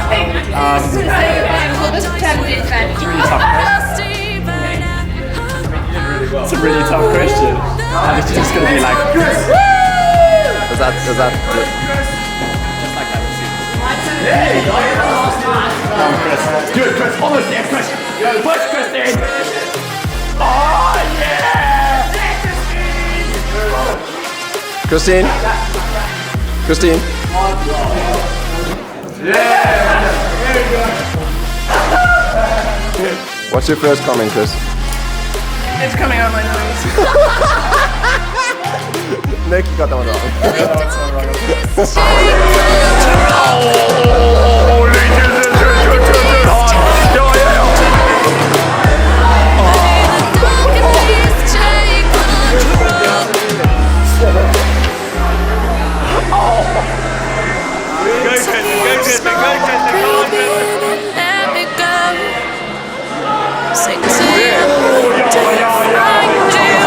It's a really tough question. I think it's just going to be like... Is that Just like that. Come on, Chris. Do it, Chris. Almost there, Chris. Push, Christine. Oh, yeah! Christine? Christine? What's your first comment, Chris? It's coming out of my nose. Nick, you got that one wrong. Sing to you, till you find you.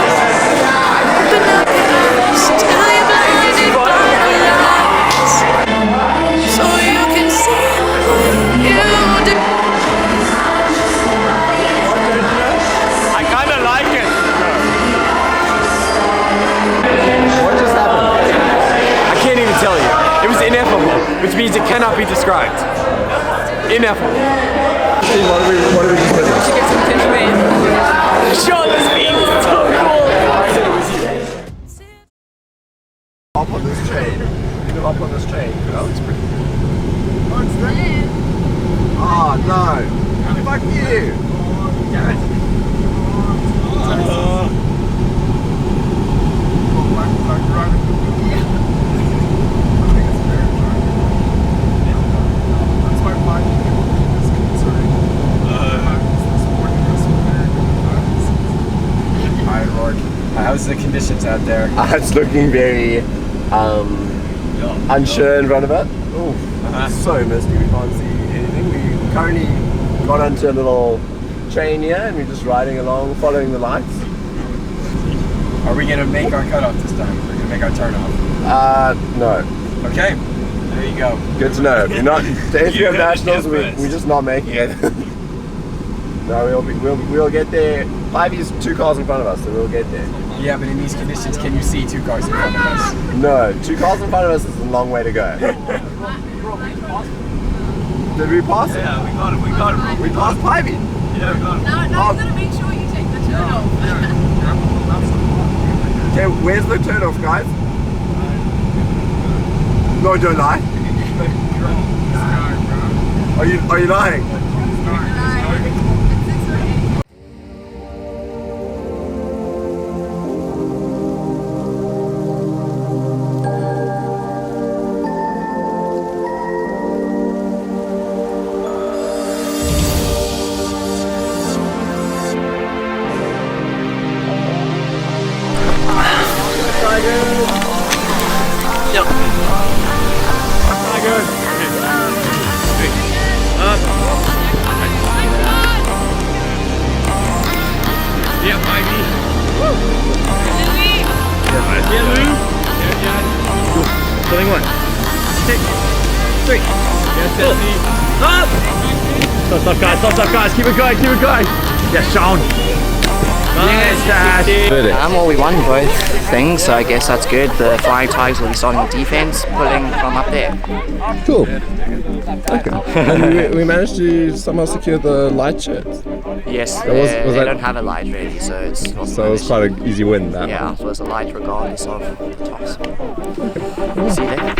Open up your eyes till you're blinded by the lights, so you can see what you do. I kind of like it. What just happened? I can't even tell you. It was ineffable, which means it cannot be described. Ineffable. What are we just doing? Sean, this beat is so cool. Hop on this train. You can hop on this train. Oh, it's pretty cool. Oh, it's there. Oh, no. Fuck you. Damn it. How's the conditions out there? It's looking very unsure in front of it. Oh, it's so misty, we can't see anything. We currently got onto a little train here and we're just riding along, following the lights. Are we going to make our cutoff this time? We're going to make our turnoff? No. Okay, there you go. Good to know. We're not, the AFM Nationals, we're just not making it. No, we'll get there. 5E's 2 cars in front of us, so we'll get there. Yeah, but in these conditions, can you see 2 cars in front of us? No, 2 cars in front of us is a long way to go. Did we pass it? Yeah, we got it. We passed 5E? Yeah, we got it. No, you gotta make sure you take the turn off. Okay, where's the turn off, guys? No, don't lie. Are you lying? Going 1, 2, 3. Yes, up! Stop, guys, keep it going. Yes, Sean. Yes, Dad. Well, we won both things, so I guess that's good. The Flying Tigers will be starting the defense, pulling from up there. Cool. Okay. And we managed to somehow secure the light shirt. Yes, Was they that, don't have a light really, so it's not so it was quite an easy win that. Yeah, so it's a light regardless of the toss. See you there.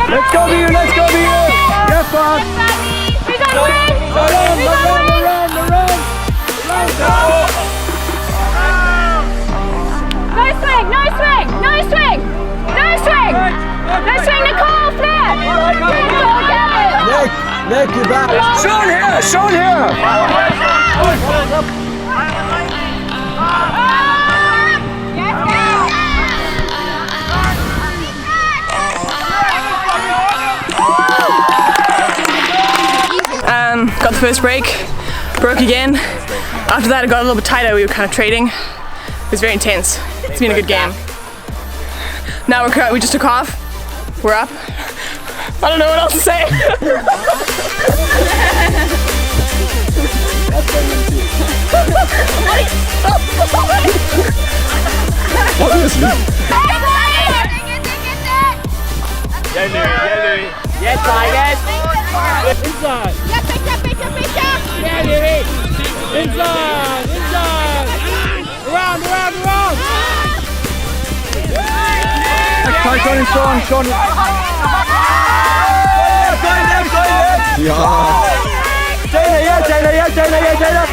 Let's go, BU! Yes, Bob! The run! No swing, Nicole, flat! Nick, you're back! Sean here! Got the first break, broke again. After that it got a little bit tighter, we were kind of trading. It was very intense. It's been a good game. Now we just took off, we're up. I don't know what else to say. Yes, Tigers! Inside! Yeah, Louis! Inside! Around! Tight on him, Sean! Taylor!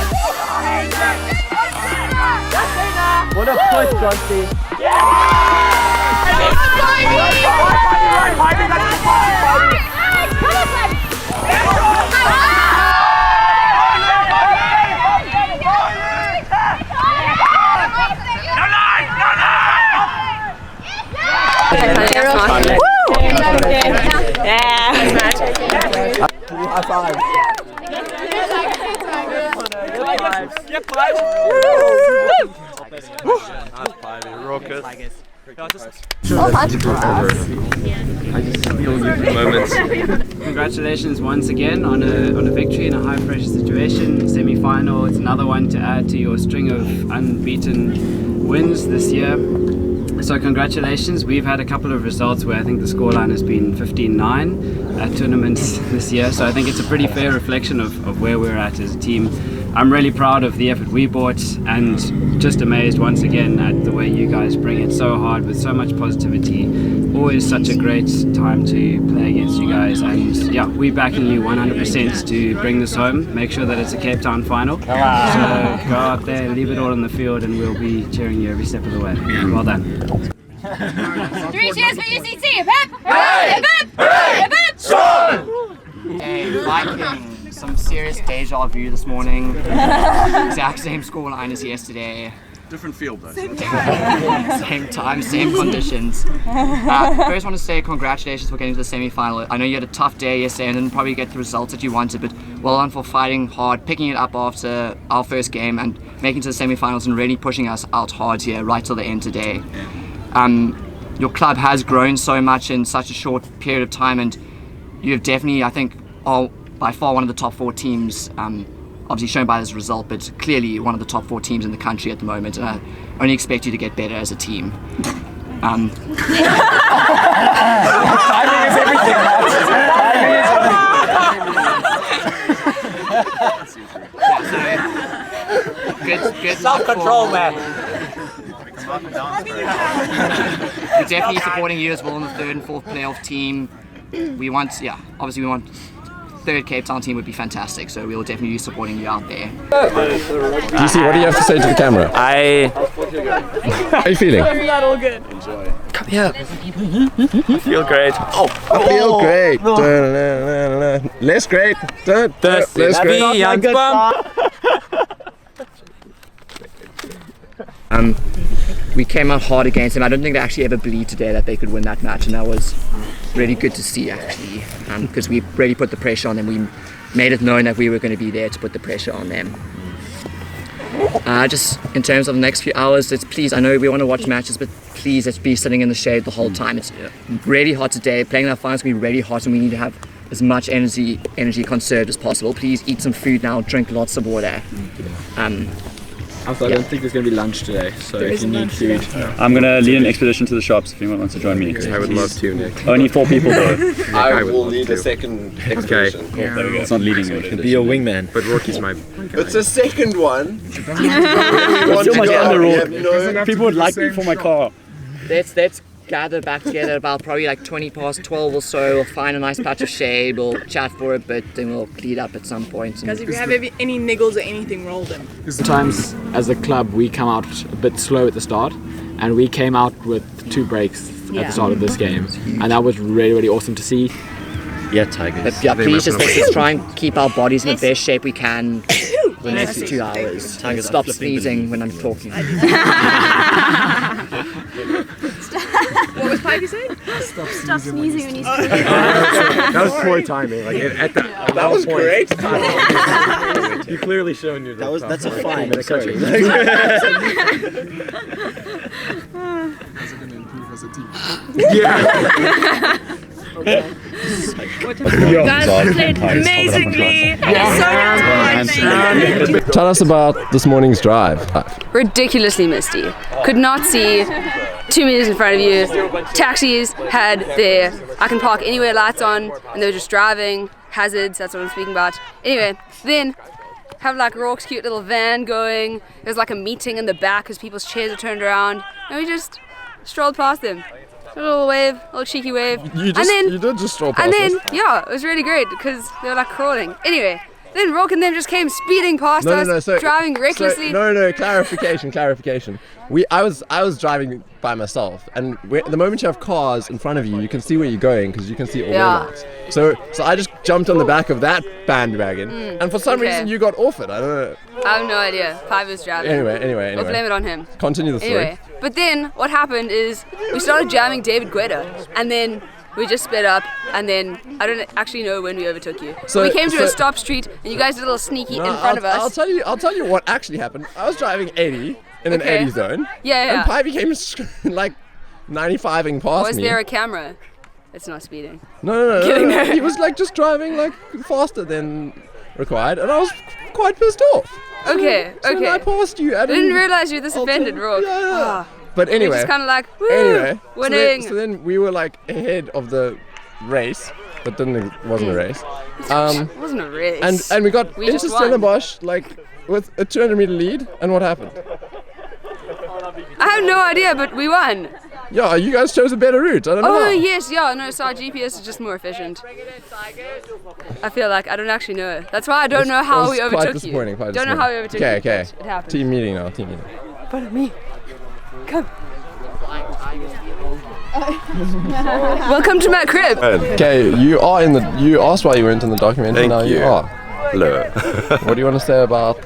What a push, John. High five. Congratulations once again on a victory in a high pressure situation. Semi-final, it's another one to add to your string of unbeaten wins this year. So congratulations. We've had a couple of results where I think the scoreline has been 15-9 at tournaments this year, so I think it's a pretty fair reflection of where we're at as a team. I'm really proud of the effort we brought and just amazed once again at the way you guys bring it so hard with so much positivity. Always such a great time to play against you guys, and yeah, we're backing you 100% to bring this home. Make sure that it's a Cape Town final. So go out there, leave it all on the field, and we'll be cheering you every step of the way. Well done. 3 cheers for UCT! Hip hip! Hooray! Hip hip! Hooray! Hip hip! Sean! Hey, Viking. Some serious deja vu this morning. Exact same score line as yesterday. Different field though. Same time, same conditions. First want to say congratulations for getting to the semi-final. I know you had a tough day yesterday and didn't probably get the results that you wanted, but well done for fighting hard, picking it up after our first game and making it to the semi-finals and really pushing us out hard here right till the end today. Your club has grown so much in such a short period of time, and you have definitely, I think, are by far one of the top 4 teams, obviously shown by this result, but clearly one of the top 4 teams in the country at the moment, and I only expect you to get better as a team. Timing is everything. Good self-control, man. We're definitely supporting you as well in the 3rd and 4th playoff team. We want, obviously we want 3rd Cape Town team would be fantastic, so we'll definitely be supporting you out there. DC, what do you have to say to the camera? How are you feeling? Not all good. Enjoy. Come here. I feel great. I feel great. Less great. Less great. We came out hard against them. I don't think they actually ever believed today that they could win that match, and that was really good to see actually, because we really put the pressure on them. We made it known that we were going to be there to put the pressure on them. Just in terms of the next few hours, please, I know we want to watch matches, but please let's be sitting in the shade the whole time. It's really hot today. Playing that final is going to be really hot, and we need to have as much energy conserved as possible. Please eat some food now, drink lots of water. Also, I don't think there's going to be lunch today, so if you need food, I'm going to lead an expedition to the shops if anyone wants to join me. I would love to, Nick. Only 4 people though. I will lead a second expedition. Okay, cool. There we go. It's not leading an expedition. Be your wingman. But Rocky's my... It's a second one. People would like me for my car. Let's gather back together about probably like 20 past 12 or so. We'll find a nice patch of shade, we'll chat for a bit, then we'll clean up at some point. Guys, if you have any niggles or anything, roll them. Sometimes as a club we come out a bit slow at the start, and we came out with 2 breaks at the start of this game, and that was really, really awesome to see. Yeah, Tigers. But yeah, please just let's try and keep our bodies in the best shape we can for the next 2 hours. Tigers Stop sneezing when I'm talking. What was Pivey saying? Stop sneezing when you speak. That was poor timing. Like that was great timing. You clearly shown you that's a fine. How's it going to improve as a team? You guys played amazingly. Tell us about this morning's drive. Ridiculously misty. Could not see 2 meters in front of you. Taxis had their I can park anywhere lights on, and they were just driving. Hazards, that's what I'm speaking about. Anyway, then have like Rourke's cute little van going. There's like a meeting in the back because people's chairs are turned around, and we just strolled past them. A little wave, a little cheeky wave. You did just stroll past us. And then, us. yeah, it was really great because they were like crawling. Anyway, then Rourke and them just came speeding past us, driving recklessly. Clarification. I was driving by myself, and the moment you have cars in front of you, you can see where you're going because you can see all the lights. So I just jumped on the back of that bandwagon, and for some reason you got off it. I don't know. I have no idea. Five was driving. Anyway. We'll blame it on him. Continue the story. Anyway, but then what happened is we started jamming David Guetta, and then we just sped up, and then I don't actually know when we overtook you. So we came to a stop street, and you guys did a little sneaky in front of us. I'll tell you what actually happened. I was driving 80 in an 80 zone. Yeah. And Pivey came like 95ing past me. Was there a camera? It's not speeding. No. He was like just driving like faster than required, and I was quite pissed off. Okay. So I passed you. I didn't realize you were this offended, Rourke. Yeah. But anyway, we're just kind of like, woo, winning. So then we were like ahead of the race, but then it wasn't a race. It wasn't a race. And we got into Stellenbosch like with a 200 meter lead, and what happened? I have no idea, but we won. Yeah, you guys chose a better route. I don't know. Oh how. yes, yeah, no, so our GPS is just more efficient. I feel like I don't actually know. That's why I don't know how we overtook quite you. disappointing, quite Don't know how we overtook you. Okay. But it happened. Team meeting now. Team meeting. Follow me. Come. Welcome to my crib. Okay, you asked why you weren't in the documentary. Now you are. Hello. What do you want to say about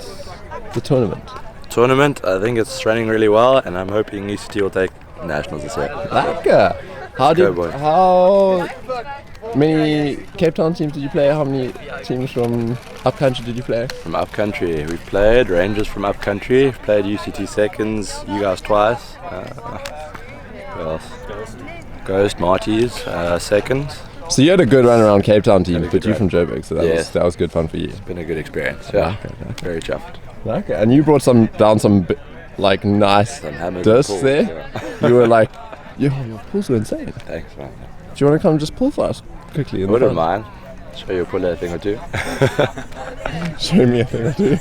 the tournament? Tournament, I think it's running really well, and I'm hoping UCT will take nationals this year. Lekker. How many Cape Town teams did you play? How many teams from upcountry did you play? From upcountry, we played Rangers from upcountry, played UCT seconds, you guys twice. Who else? Ghost, Marty's seconds. So you had a good run around Cape Town teams, but you from Joburg, so that was good fun for you. It's been a good experience. Yeah, very chuffed. Okay, and you brought down some nice discs there. Yeah. You were like, your pulls were insane. Thanks, man. Do you want to come just pull for us quickly? Wouldn't mind. Show you a pull a thing or two. Show me a thing or two.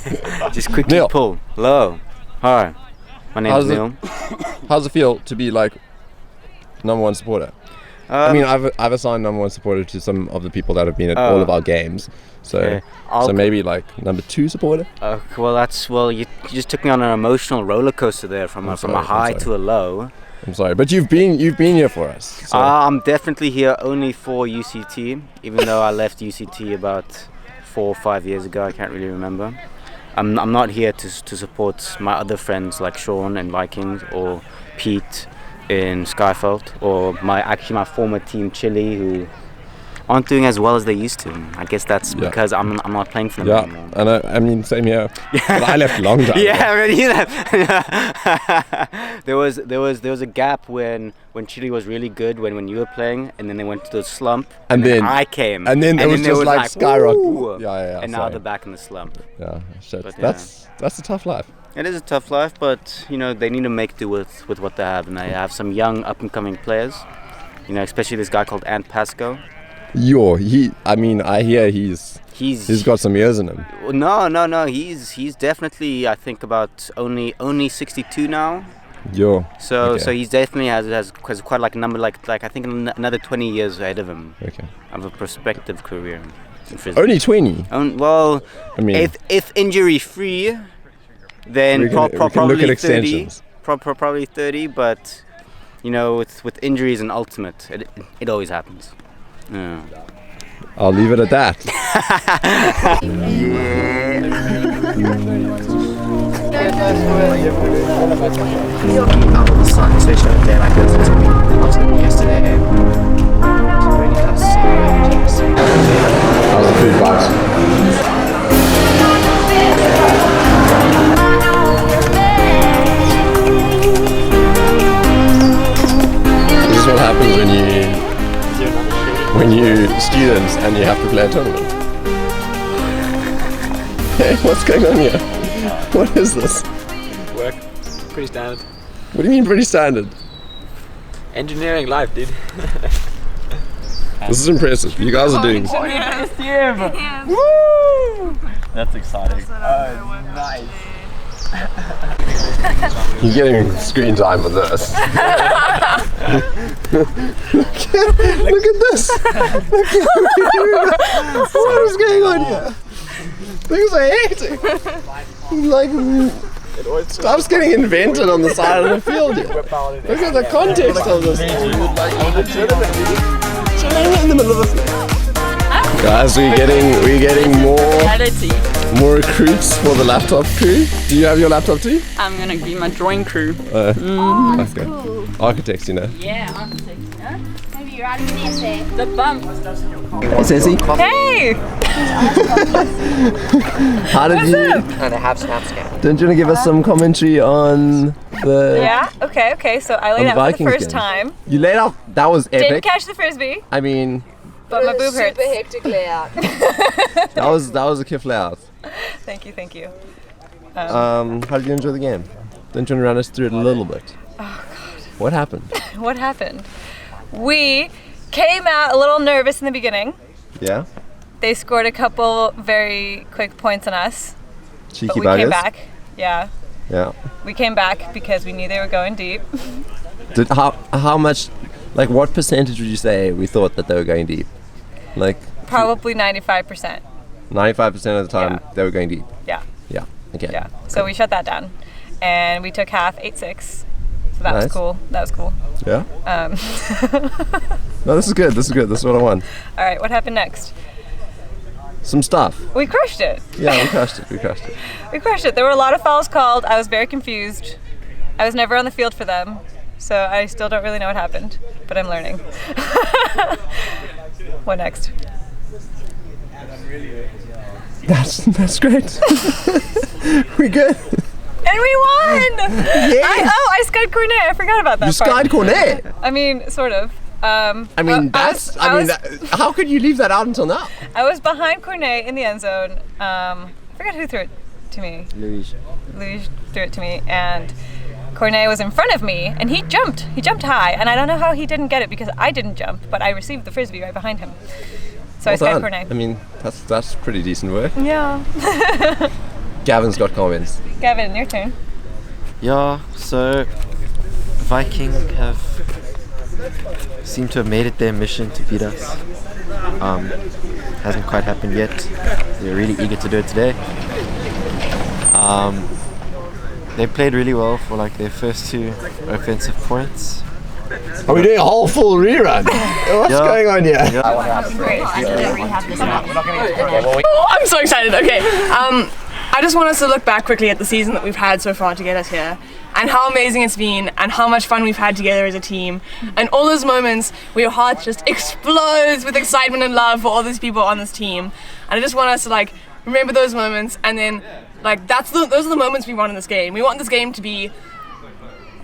Just quickly Neil. pull. Hello. Hi. My name's Neil. How's it feel to be like #1 supporter? I mean, I've assigned #1 supporter to some of the people that have been at all of our games. So, okay. so maybe like #2 supporter. Well, you just took me on an emotional roller coaster there from a high to a low. I'm sorry, but you've been here for us. So. I'm definitely here only for UCT, even though I left UCT about 4 or 5 years ago. I can't really remember. I'm not here to support my other friends like Sean in Vikings or Pete in Skyfelt, or my former team Chile, who aren't doing as well as they used to. I guess that's because I'm not playing for them anymore. And I mean, same here. But I left a long time. There was a gap when Chile was really good when you were playing, and then they went to the slump, and then I came, and then it was just like skyrocket. And now they're back in the slump. Yeah, shit. But that's a tough life. It is a tough life, but they need to make do with what they have, and they have some young up and coming players. Especially this guy called Ant Pasco. I hear he's got some years in him. No. He's definitely, I think, about only 62 now. So he definitely has quite like a number like I think another 20 years ahead of him. Okay. Of a prospective career in Frisbee. Only 20. Well, I mean, if injury free, then probably 30. Probably 30, but with injuries and ultimate, it always happens. Yeah. I'll leave it at that. Out of the sun, especially on a day like this. It's been absolutely yesterday. It's really tough to see. How's the food, guys? This is what happens when you're students and you have to play a tournament. Hey, what's going on here? What is this? Work. Pretty standard. What do you mean pretty standard? Engineering life, dude. This is impressive. You guys are doing. Woo! That's exciting. Nice. You're getting screen time for this. Look at this. What is going on here? Things are hectic. Like, stuff's getting invented on the side of the field here. Look at the context of this. Chilling in the middle of the field. Guys, we're getting more recruits for the laptop crew. Do you have your laptop too? I'm gonna be my drawing crew. Okay. Cool. Architects, Yeah, architects, Maybe you're writing an essay. The bump. Ceci? Hey! How did you? And I have SnapScan. Don't you want to give us some commentary on the? Yeah. Okay. So I laid out for the first time. You laid out. That was epic. Didn't catch the frisbee. I mean. But my boob hurts. Super hectic layout. That was a kiff layout. Thank you. How did you enjoy the game? Don't you want to run us through it a little bit? Oh God. What happened? What happened? We came out a little nervous in the beginning. Yeah. They scored a couple very quick points on us. Cheeky but we came buggers. back. Yeah. Yeah. We came back because we knew they were going deep. How much, like what percentage would you say we thought that they were going deep? Like Probably 95%. 95% of the time they were going deep. Yeah. Yeah. Okay. Yeah. So we shut that down, and we took half 8-6. So that was Nice. cool. That was cool. Yeah. No, this is good. This is good. This is what I want. All right. What happened next? Some stuff. We crushed it. Yeah, we crushed it. We crushed it. We crushed it. There were a lot of fouls called. I was very confused. I was never on the field for them, so I still don't really know what happened, but I'm learning. What next? That's great. We good. And we won! Yes. I skied Cornet. I forgot about that You part. skied Cornet? I mean, sort of. I mean, how could you leave that out until now? I was behind Cornet in the end zone. I forgot who threw it to me. Louis threw it to me, and Cornet was in front of me, and he jumped. He jumped high, and I don't know how he didn't get it because I didn't jump, but I received the frisbee right behind him. So I Well skied done. Cornet. I mean, that's pretty decent work. Yeah. Gavin's got comments. Gavin, your turn. Yeah, so Viking seem to have made it their mission to beat us. Hasn't quite happened yet. They're really eager to do it today. They played really well for like their first 2 offensive points. Are we doing a whole full rerun? What's going on here? Oh, I'm so excited. Okay. I just want us to look back quickly at the season that we've had so far to get us here, and how amazing it's been, and how much fun we've had together as a team, and all those moments where your heart just explodes with excitement and love for all these people on this team. And I just want us to like remember those moments, and then like those are the moments we want in this game. We want this game to be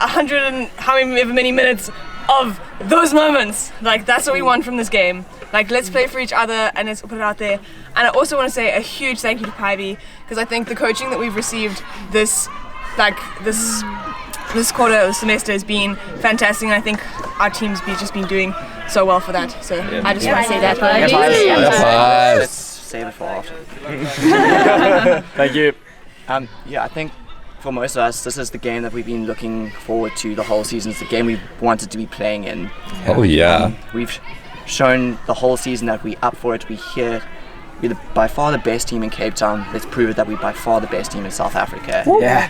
100 and however many minutes of those moments. Like that's what we want from this game. Like let's play for each other and let's put it out there. And I also want to say a huge thank you to Pivy, because I think the coaching that we've received this quarter of the semester has been fantastic, and I think our team's just been doing so well for that. So I just want to say that. Let's save it for after. Thank you. Yeah, I think for most of us, this is the game that we've been looking forward to the whole season. It's the game we wanted to be playing in. Oh, yeah. We've shown the whole season that we're up for it. We're here. We're by far the best team in Cape Town. Let's prove it that we're by far the best team in South Africa. Yeah.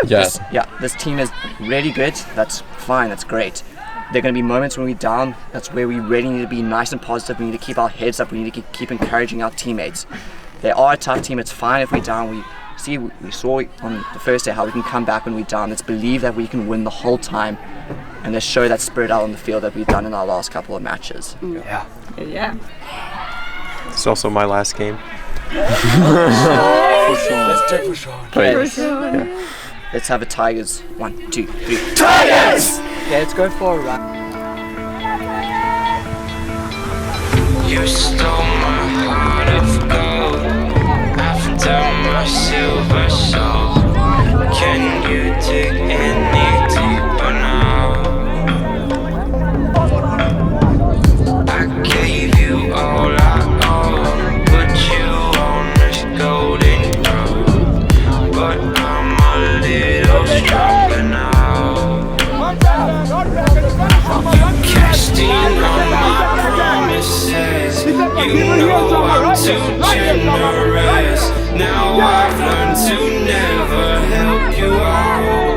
Yes. This team is really good. That's fine. That's great. There are going to be moments when we're down. That's where we really need to be nice and positive. We need to keep our heads up. We need to keep encouraging our teammates. They are a tough team. It's fine if we're down. We saw on the first day how we can come back when we're down. Let's believe that we can win the whole time, and let's show that spirit out on the field that we've done in our last couple of matches. Yeah. It's also my last game. Let's take for sure. Yeah. Let's have a Tigers. 1, 2, 3. Tigers! Yeah, let's go for a run. You stole my heart of gold after my silver soul. Can you dig any deeper now? I gave you all I own, put you on this golden throne, but I'm a little stronger now. Casting on my promises, you know I'm too generous. Now I've learned to never help you out,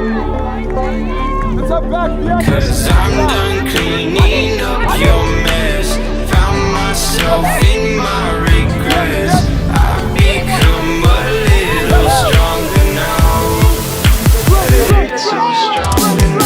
'cause I'm done cleaning up your mess. Found myself in my regrets. I've become a little stronger now. A little stronger now.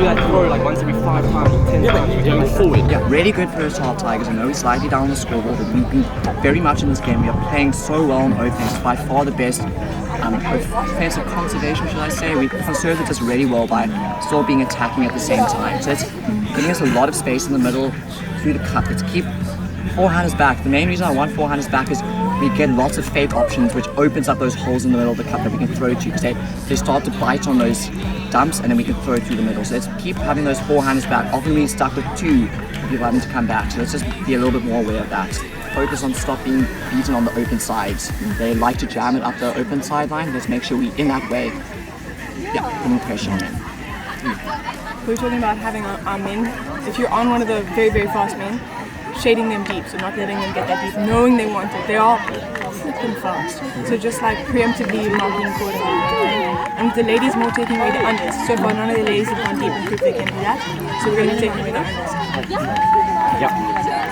that throw like once every 5 times, 10 times. You're going forward. Yeah, really good first half, Tigers. I know we're slightly down on the scoreboard, but we've been very much in this game. We are playing so well on offense. By far the best offensive conservation, should I say. We conserved it just really well by still being attacking at the same time. So it's giving us a lot of space in the middle through the cut. Let's keep forehanders back. The main reason I want forehanders back is we get lots of fake options, which opens up those holes in the middle of the cup that we can throw to, because they start to bite on those dumps, and then we can throw through the middle. So let's keep having those forehanders back. Often we're stuck with 2 people having to come back. So let's just be a little bit more aware of that. Focus on stop being beaten on the open sides. They like to jam it up the open sideline. Let's make sure we, in that way, putting pressure on them. We were talking about having our men, if you're on one of the very, very fast men, shading them deep, so not letting them get that deep, knowing they want it. They are flipping fast. So just like preemptively marking accordingly. And with the ladies more taking away the unders. So far none of the ladies have gone deep and prove they can do that. So we're going to be taking away the unders.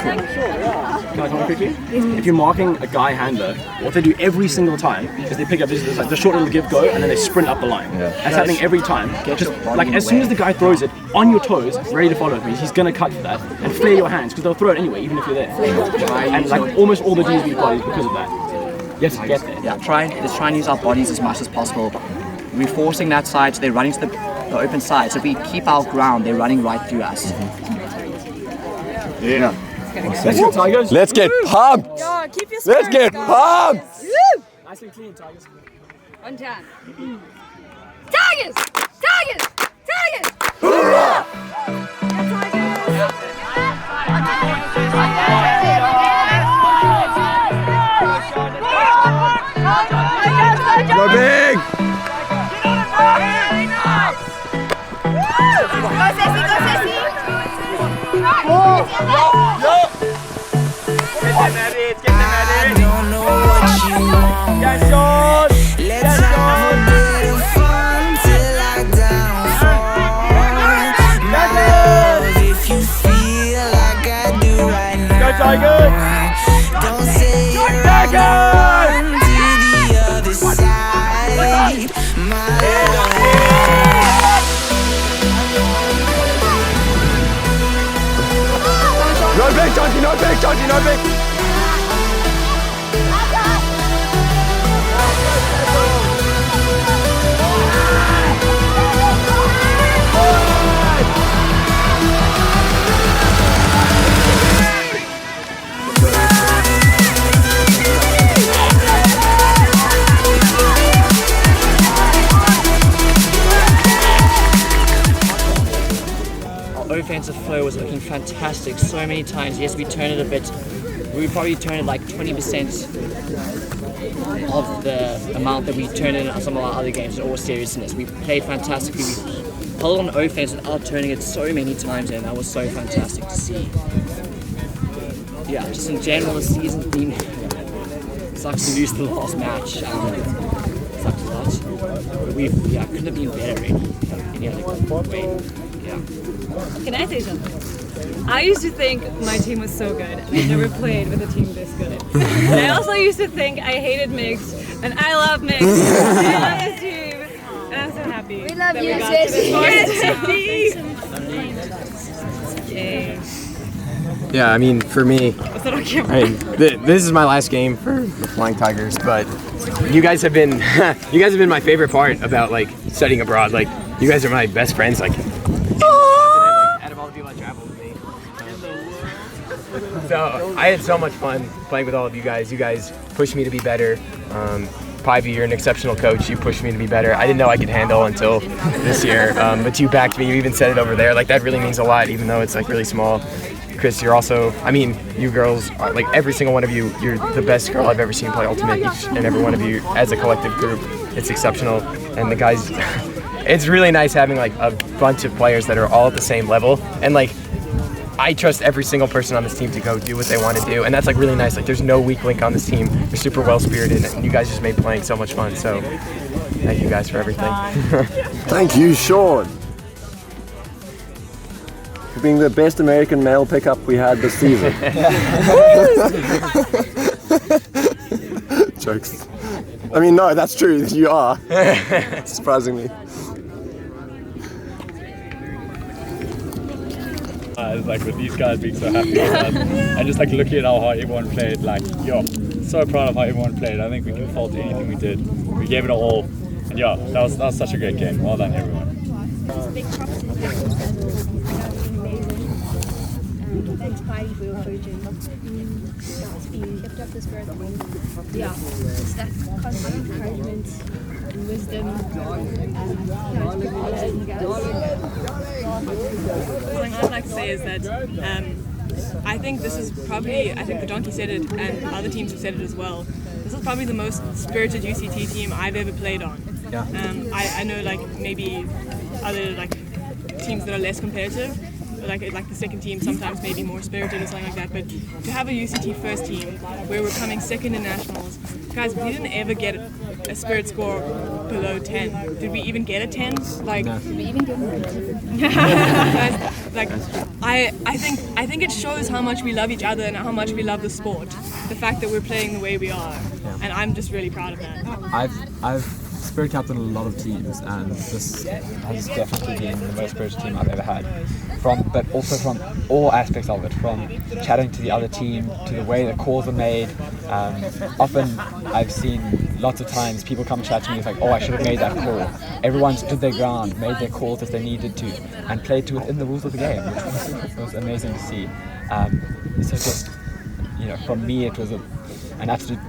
Can I comment quickly? If you're marking a guy handler, what they do every single time is they pick up this like the short little give go and then they sprint up the line. That's happening every time. Just like as soon as the guy throws it on your toes, ready to follow me, he's gonna cut for that and flare your hands because they'll throw it anyway, even if you're there. And like almost all the Ds we've got is because of that. You have to get there. Yeah, let's try and use our bodies as much as possible. We're forcing that side, so they're running to the open side. So if we keep our ground, they're running right through us. Yeah. Let's go, Tigers. Let's get pumped. Yeah, keep your Let's get pumped. Nice and clean, Tigers. One time. Tigers! Tigers! Tigers! Go big. I don't know what you want. Let's have a bit of fun till I downfall. My love, if you feel like I do right now, don't say you're on to the other side. My No big, Johnny, no big, Johnny, no big. Offensive flow was looking fantastic so many times. Yes, we turned it a bit. We probably turned it like 20% of the amount that we turned in some of our other games in all seriousness. We played fantastically. We held on offense without turning it so many times, and that was so fantastic to see. Yeah, just in general, the season's been sucks to lose the last match. Sucks a lot. But couldn't have been better really. Any other way. Yeah. Can I say something? I used to think my team was so good. I never played with a team this good. And I also used to think I hated mixed, and I love mixed. I love this team, and I'm so happy. We love you, sis. Yeah, I mean, for me, this is my last game for the Flying Tigers, but you guys have been my favorite part about like studying abroad. Like, you guys are my best friends. Like, out of all the people that traveled with me. So I had so much fun playing with all of you guys. You guys pushed me to be better. Pivy, you're an exceptional coach. You pushed me to be better. I didn't know I could handle until this year, but you backed me. You even said it over there. Like, that really means a lot, even though it's like really small. Chris, you're also, I mean, you girls, are, like every single one of you, you're the best girl I've ever seen play Ultimate. Each and every one of you, as a collective group, it's exceptional. And the guys, it's really nice having like a bunch of players that are all at the same level. And like, I trust every single person on this team to go do what they want to do. And that's like really nice. Like, there's no weak link on this team. They're super well-spirited, and you guys just made playing so much fun. So thank you guys for everything. Thank you, Sean. For being the best American male pickup we had this season. Jokes. I mean, no, that's true. You are. Surprisingly. Like with these guys being so happy with us, and just like looking at how hard everyone played, like, yo, so proud of how everyone played. I think we can fault anything we did. We gave it all, and yeah, that was such a great game. Well done, everyone. Thanks, Spidey, for your coaching. Kept up the spirit. Yeah, it's that constant encouragement and wisdom. Something I'd like to say is that I think this is probably, I think the Donkey said it and other teams have said it as well, this is probably the most spirited UCT team I've ever played on. Yeah. I know like maybe other like teams that are less competitive, like the second team sometimes maybe more spirited or something like that, but to have a UCT first team where we're coming second in nationals, guys, we didn't ever get a spirit score below 10. Did we even get a 10? Like, no. Did we even get a 10? Guys, like, I think it shows how much we love each other and how much we love the sport. The fact that we're playing the way we are, and I'm just really proud of that. I've spirit captained a lot of teams, and this has definitely been the most spirited team I've ever had. But also from all aspects of it, from chatting to the other team, to the way the calls are made. Often I've seen lots of times people come chat to me, it's like, oh, I should have made that call. Everyone stood their ground, made their calls as they needed to, and played to within the rules of the game, which was amazing to see. So just, you know, from me it was an absolute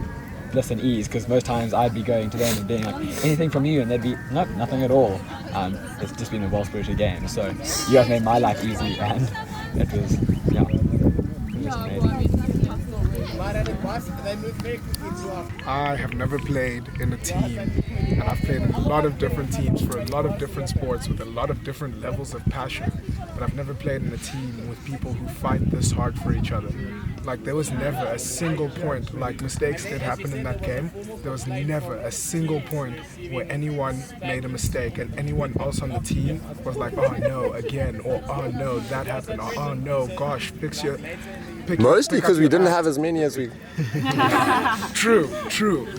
bliss and ease, because most times I'd be going to them and being like, anything from you, and they'd be, nope, nothing at all. It's just been a well-spirited game, so you guys made my life easy, and it was, yeah, it was amazing. I have never played in a team, and I've played in a lot of different teams for a lot of different sports with a lot of different levels of passion, but I've never played in a team with people who fight this hard for each other. Like, there was never a single point, like mistakes did happen in that game, there was never a single point where anyone made a mistake and anyone else on the team was like, oh no, again, or oh no, that happened, or oh no, gosh, Mostly because we didn't have as many as we... True,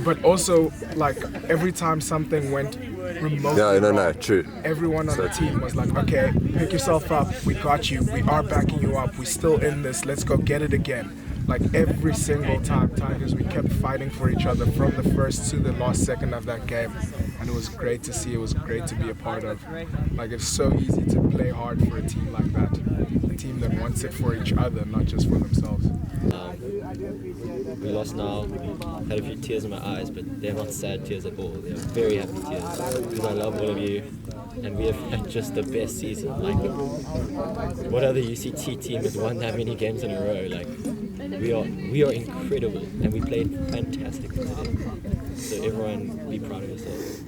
but also, like, every time something went remotely No, true. everyone on the team was like, okay, pick yourself up, we got you, we are backing you up, we still in this, let's go get it again. Like, every single time, Tigers, we kept fighting for each other from the first to the last second of that game, and it was great to see, it was great to be a part of. Like, it's so easy to play hard for a team like that, a team that wants it for each other, not just for themselves. We lost now, had a few tears in my eyes, but they're not sad tears at all, they're very happy tears, because I love all of you, and we have had just the best season. Like, what other UCT team has won that many games in a row? Like, we are incredible, and we played fantastic today. So everyone, be proud of yourselves.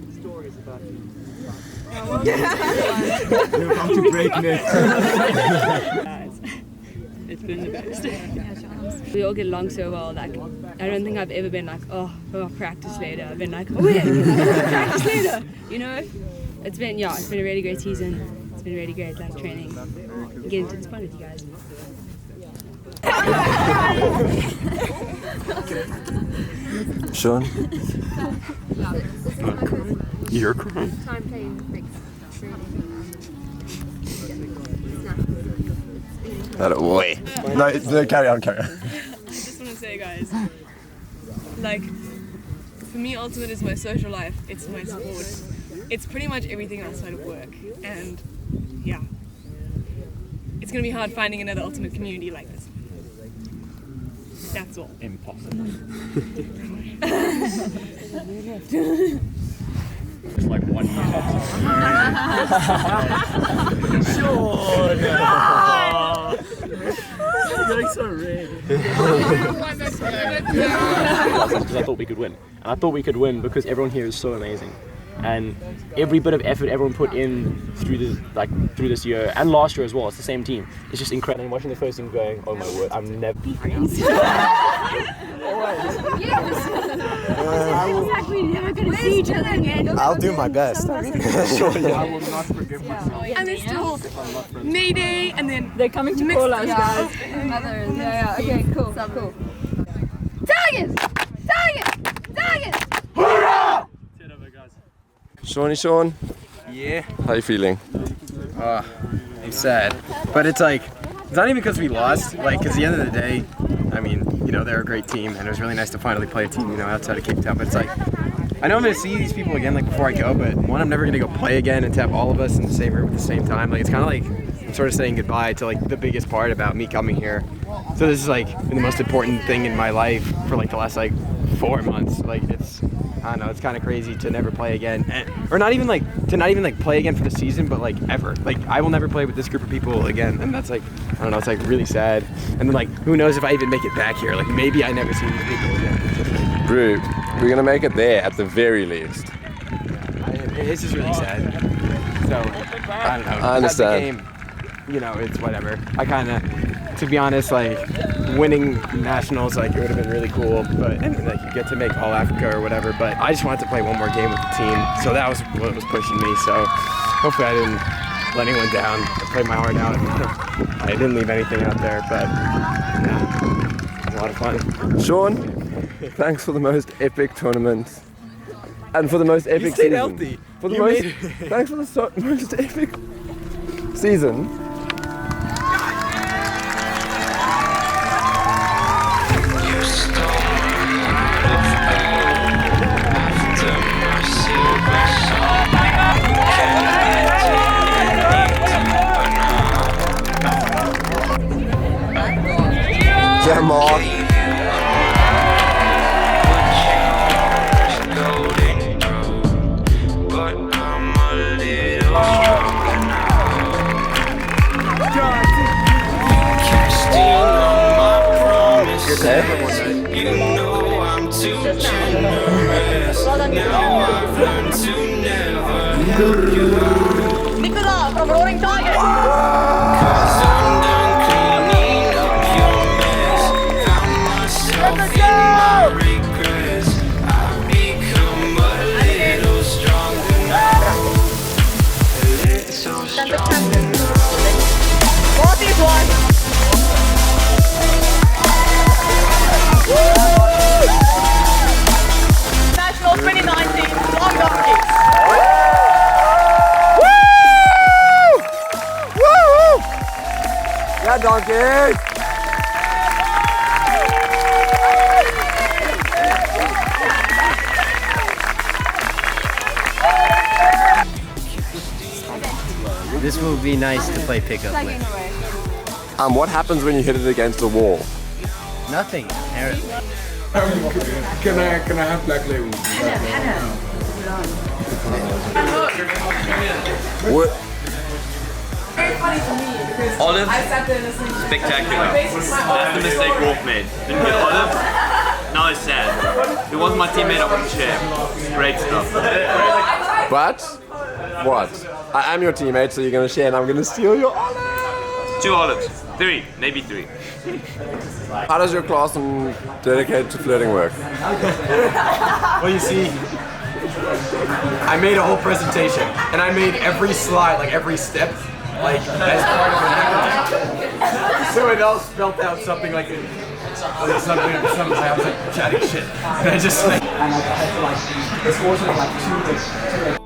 You're about to break next. It's been the best. We all get along so well. Like, I don't think I've ever been like, oh, we'll practice later. I've been like, oh yeah, practice later. You know, it's been a really great season. It's been really great, like training, and getting to this point with you guys. Sean? You're crying. Time playing Wait. No, carry on. I just want to say, guys, like, for me, Ultimate is my social life, it's my sport, it's pretty much everything outside of work, and yeah, it's going to be hard finding another Ultimate community like this. That's all. Impossible. It's like one Sean! You're getting so red. Because I thought we could win. And I thought we could win because everyone here is so amazing. And every bit of effort everyone put in through this year and last year as well, it's the same team. It's just incredible. And watching the first team going, oh my word, I'm never friends. Yes! We're never going to see each other again. I'll do my best. I mean, I will not forgive myself. And there's still Mayday, and then they're coming to call us, guys. Others. Yeah, okay, cool. Tigers! Hoorah! Sean. Yeah? How you feeling? I'm sad. But it's like, It's not even because we lost, like, because at the end of the day, I mean, you know, they're a great team, and it was really nice to finally play a team, you know, outside of Cape Town. But it's like, I know I'm going to see these people again, like, before I go, but one, I'm never going to go play again and to have all of us in the same room at the same time. Like, it's kind of like I'm sort of saying goodbye to, like, the biggest part about me coming here. So this is, like, been the most important thing in my life for, like, the last, like, 4 months. Like, it's, I don't know, it's kind of crazy to never play again, or not even like play again for the season, but like ever. Like, I will never play with this group of people again, and that's like, I don't know, it's like really sad. And then, like, who knows if I even make it back here? Like, maybe I never see these people again. Bro, we're gonna make it there at the very least. It's just really sad. So I don't know. I understand. The game, you know, it's whatever. I kind of, to be honest, like, winning nationals, like, it would have been really cool, but, and like, you get to make All Africa or whatever, but I just wanted to play one more game with the team, so that was what was pushing me. So hopefully I didn't let anyone down. I played my heart out. I didn't leave anything out there, but yeah, it was a lot of fun. Sean, thanks for the most epic tournament and for the most epic stayed season. healthy. For the You most, made thanks for the most epic season. Come on. You know I'm too generous. Now I've learned to never help you. Nicola from Rolling Target. Cause I'm done cleaning up your mess. Found myself in my regrets. I've become a little stronger now. A little stronger now. What is one? National 2019 Long Donkeys. Yeah, donkeys! This will be nice to play pickup with. What happens when you hit it against a wall? Nothing, apparently. Can I have black label? What? Olive, spectacular. That's the mistake Rolf made. Didn't get Olive, now it's sad. If it wasn't my teammate, I wouldn't share. Great stuff. But, what? I am your teammate, so you're gonna share and I'm gonna steal your olive! 2 olives. 3, maybe 3. How does your class on dedicated to flirting work? Well, you see, I made a whole presentation, and I made every slide, like every step, like as part of it. Someone else spelled out something like something I was like chatting shit, and I just like, and I had to like, it's also like 2